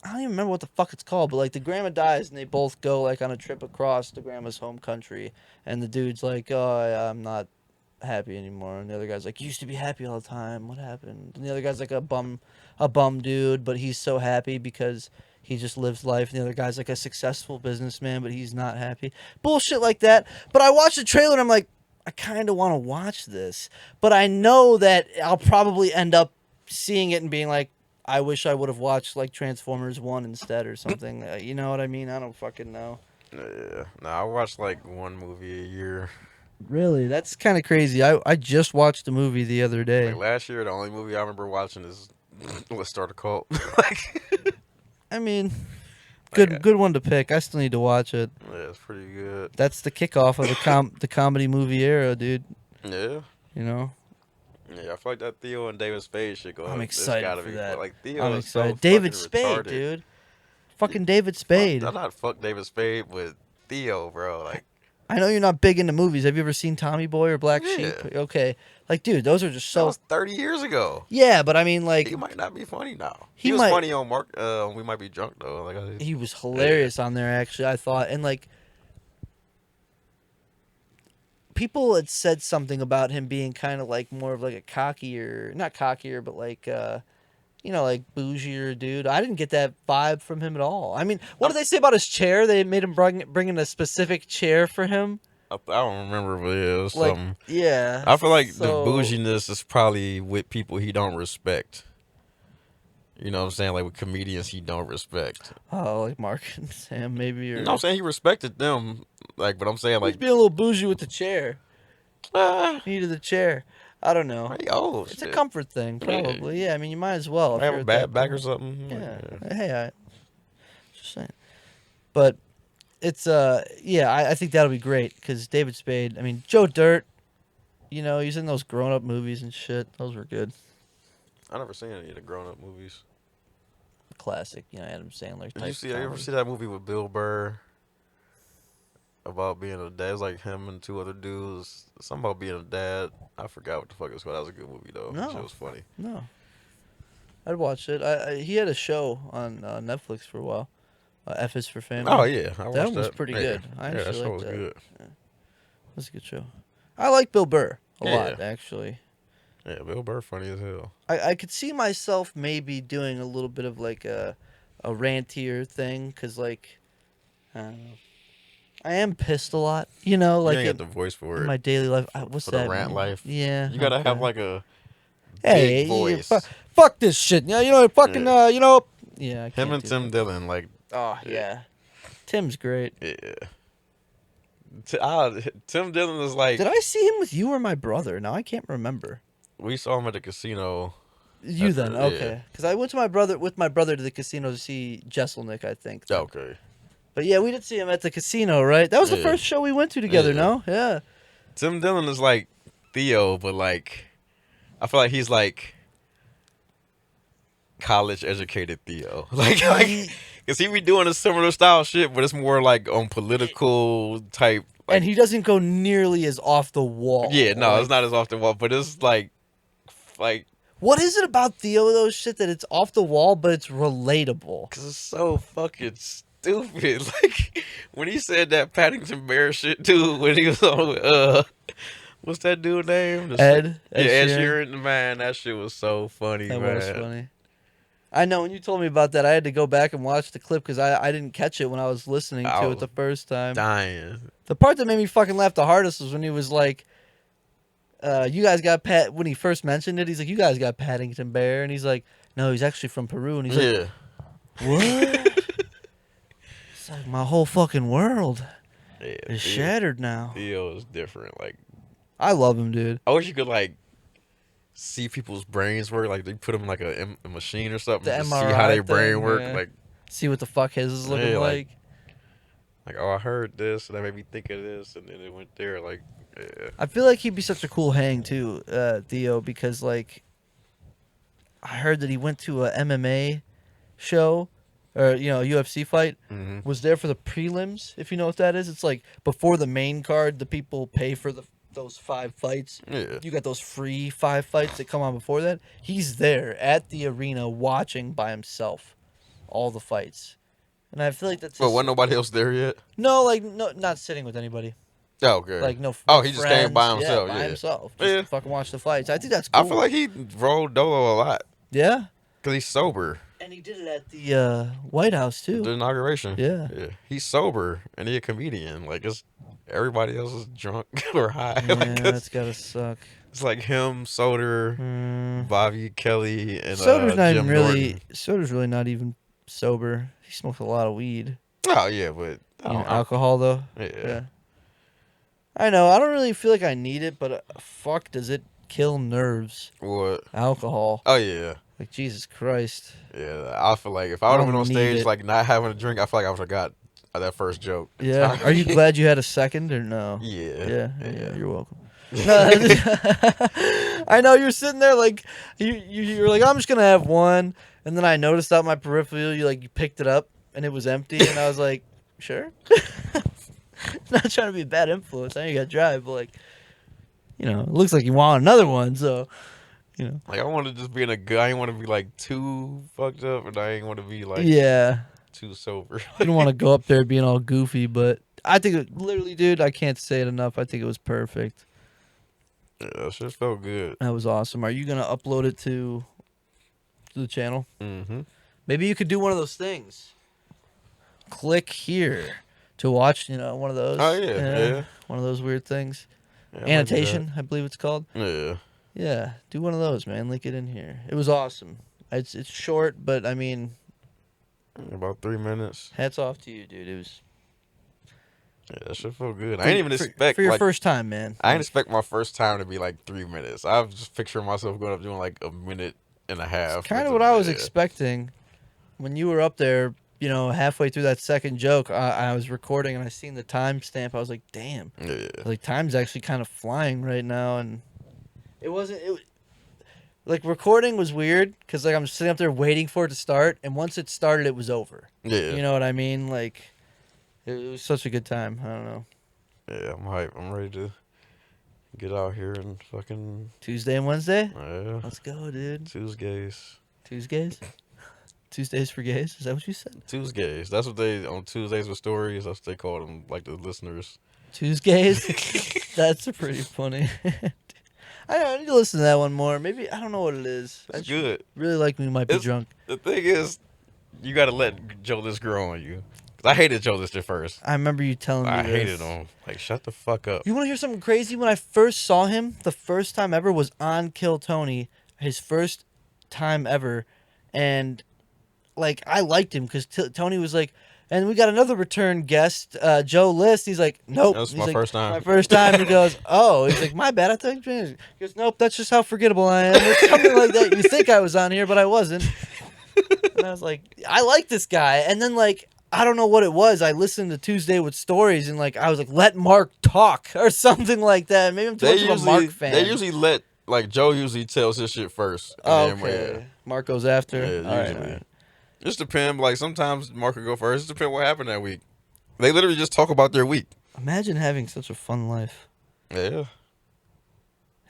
I don't even remember what the fuck it's called, but like the grandma dies and they both go like on a trip across the grandma's home country, and the dude's like, "Oh, I'm not happy anymore," and the other guy's like, "You used to be happy all the time. What happened?" And the other guy's like a bum dude, but he's so happy because he just lives life. And the other guy's like a successful businessman, but he's not happy. Bullshit like that. But I watched the trailer and I'm like, I kind of want to watch this, but I know that I'll probably end up seeing it and being like, I wish I would have watched like Transformers 1 instead or something. You know what I mean? I don't fucking know. Yeah. Nah, I watch like one movie a year. Really? That's kind of crazy. I just watched the movie the other day. Like last year, the only movie I remember watching is Let's Start a Cult. Like, I mean, like, good one to pick. I still need to watch it. yeah, it's pretty good. That's the kickoff of the comedy movie era, dude. Yeah. You know? Yeah, I feel like that Theo and David Spade shit go. I'm It's excited gotta for be that. like Theo I'm is so excited. David fucking Spade, retarded. dude. Fucking David Spade. Not fuck David Spade, but Theo, bro. Like, I know you're not big into movies. Have you ever seen Tommy Boy or Black Sheep? Yeah. Okay. Like, dude, those are just that so. was 30 years ago. Yeah, but I mean, like, He might not be funny now. He He was might- funny on Mark. We might be drunk though. Like, he was hilarious on there, actually, I thought. And, like, people had said something about him being kind of, like, more of, like, a cockier, not cockier, but, like, you know, like, bougier dude. I didn't get that vibe from him at all. I mean, what did they say about his chair? They made him bring in a specific chair for him. I don't remember, but yeah, it was Like, something. yeah. I feel like so- the bouginess is probably with people he don't respect. You know what I'm saying? Like with comedians he don't respect. Oh, like Mark and Sam, maybe. Or... You know what I'm saying? He respected them. Like, but I'm saying He's like, being a little bougie with the chair. He needed the chair. I don't know. hey, oh, It's shit. a comfort thing, probably. Yeah, I mean, you might as well. if I have you're a at bad that back or point. something. Yeah. Hey, I just saying. But it's yeah, I think that'll be great because David Spade. I mean, Joe Dirt. You know, he's in those grown-up movies and shit. Those were good. I never seen any of the grown up movies. Classic, you know, Adam Sandler. Did you ever see that movie with Bill Burr about being a dad? It was like him and two other dudes. Something about being a dad. I forgot what the fuck it was called. That was a good movie though. No. It was funny. No, I'd watch it. He had a show on Netflix for a while. F is for Family. Oh yeah, I watched That one was pretty Yeah. good. I Yeah, that actually show liked was that. good. It was a good show. I like Bill Burr a Yeah. lot, actually. Yeah, Bill Burr funny as hell. I could see myself maybe doing a little bit of like a rantier thing because like I don't know. I am pissed a lot, you know, like you ain't in, got the voice for in it. my daily life. What's For that? the rant mean? life. Yeah, You gotta have okay. like a Hey, big voice. fuck this shit. Yeah, you know, fucking, Yeah. you know. Yeah, I Him can't and do Tim that. Dillon, like, Oh yeah, Tim's great. yeah. Tim Dillon is like, Did I see him with you or my brother? Now I can't remember. we saw him at the casino. You That's then, right, okay? Because I went to my brother to the casino to see Jesselnick, I think. Okay. But yeah, we did see him at the casino, right? That was the Yeah. first show we went to together. Yeah. No, yeah. Tim Dillon is like Theo, but like, I feel like he's like college educated Theo. like, cause he be doing a similar style shit, but it's more like on political type. Like, And he doesn't go nearly as off the wall. yeah, no, Like, it's not as often well, but it's like, what is it about Theo though? Shit that it's off the wall, but it's relatable. cause it's so fucking stupid. Like when he said that Paddington Bear shit too. When he was on, what's that dude name? Ed Ed Sheeran. Sheeran. Man, that shit was so funny, That was man. funny. I know when you told me about that, I had to go back and watch the clip because I didn't catch it when I was listening I to it was the first time. dying. The part that made me fucking laugh the hardest was when he was like, you guys got when he first mentioned it, he's like, you guys got Paddington Bear. And he's like, no, he's actually from Peru. And he's like, Yeah. what? It's like my whole fucking world Yeah, is shattered now. Theo is different. Like, I love him, dude. I wish you could like see people's brains work. Like they put them in like a machine or something The to see MRI how their thing, brain work. yeah. Like, See what the fuck his is looking yeah, like. Oh, I heard this, and that made me think of this, and then it went there. Like, yeah. I feel like he'd be such a cool hang too, Theo, because like I heard that he went to a MMA show or UFC fight. Mm-hmm. Was there for the prelims, if you know what that is. It's like before the main card, the people pay for those 5 fights. Yeah. You got those free 5 fights that come on before that. He's there at the arena watching by himself all the fights. And I feel like that's just, But wasn't nobody else there yet? no, like no, not sitting with anybody. Oh, okay. Like no. Oh, he just came by friends. himself. Yeah, Yeah, by himself. Just Yeah. fucking watch the fights. I think that's cool. I feel like he rolled Dolo a lot yeah. because he's sober. And he did it at the White House too. The inauguration. Yeah. He's sober and he's a comedian. Like it's everybody else is drunk or high. Yeah, like that's gotta suck. it's like him, Soder, Bobby Kelly, and Soder's not Jim even really. Norton. Soder's really not even sober. He smokes a lot of weed. Oh yeah, but Alcohol though. Yeah. I know. I don't really feel like I need it, but fuck, does it kill nerves? What? Alcohol. Oh yeah. Like Jesus Christ. Yeah, I feel like if I would have been on don't need stage it. like not having a drink, I feel like I would have got that first joke. Yeah. Are you glad you had a second or no? Yeah. Yeah. You're welcome. I know you're sitting there like you're like I'm just gonna have one, and then I noticed out my peripheral you picked it up and it was empty, and I was like, sure. Not trying to be a bad influence. I know you got to drive, but it looks like you want another one, so. Like I want to just be in a good. I ain't want to be like too fucked up, and I ain't want to be like too sober. You don't want to go up there being all goofy, but I think literally, dude, I can't say it enough. I think it was perfect. Yeah, that shit felt good. That was awesome. Are you gonna upload it to the channel? Mm-hmm. Maybe you could do one of those things. Click here to watch. One of those. Oh yeah. One of those weird things. Yeah, I might do Annotation, I believe it's called. that. Yeah, do one of those, man. Link it in here. It was awesome. It's short, but I mean, About 3 minutes. hats off to you, dude. It was. Yeah, that shit felt good. I didn't even expect for your first time, man. I didn't expect my first time to be like 3 minutes. I was just picturing myself going up doing like a minute and a half. Kind of what I was expecting when you were up there. Halfway through that second joke, I was recording and I seen the timestamp. I was like, damn. Yeah. Time's actually kind of flying right now, and it wasn't. Recording was weird because I'm sitting up there waiting for it to start, and once it started, it was over. Yeah. You know what I mean? It was such a good time. I don't know. Yeah, I'm hype. I'm ready to get out here and fucking. Tuesday and Wednesday? Yeah. Let's go, dude. Tuesdays. Tuesdays for gays? Is that what you said? Tuesdays. That's what they on Tuesdays with stories. That's what they call them, like the listeners. Tuesdays? That's pretty funny. I need to listen to that one more. Maybe I don't know what it is. It's good. Really like we might be drunk. The thing is, you got to let Joe List grow on you. 'Cause I hated Joe List at first. I remember you telling me I this. hated him. Like, shut the fuck up. You want to hear something crazy? When I first saw him, the first time ever was on Kill Tony. His first time ever. And, I liked him because Tony was like, and we got another return guest, Joe List. He's like, nope. That was He's my like, first time. My first time. He goes, oh. He's like, my bad. I thought you. He goes, nope, that's just how forgettable I am. Or something like that. You think I was on here, but I wasn't. And I was like, I like this guy. And then, I don't know what it was. I listened to Tuesday with Stories, and I was like, let Mark talk or something like that. Maybe I'm too much of a Mark fan. They usually let, Joe usually tells his shit first. And Okay. Mark goes after? Yeah, usually. All right. Just depend. Sometimes Mark will go first. Just depend what happened that week. They literally just talk about their week. Imagine having such a fun life. Yeah.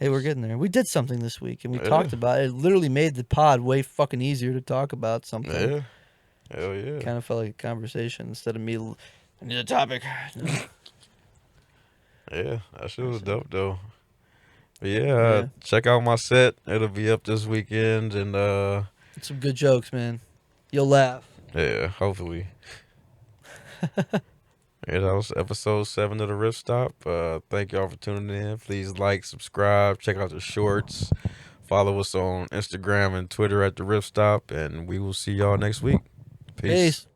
Hey, we're getting there. We did something this week, and we talked about it. It literally made the pod way fucking easier to talk about something. Yeah. Hell yeah. Kind of felt like a conversation instead of me. I need a topic. Yeah, that shit was dope though. But yeah, Yeah, check out my set. It'll be up this weekend, and some good jokes, man. You'll laugh. yeah, hopefully. Yeah, that was episode 7 of the Riff Stop. Thank y'all for tuning in. Please like, subscribe, check out the shorts. Follow us on Instagram and Twitter at the Riff Stop, and we will see y'all next week. Peace. Peace.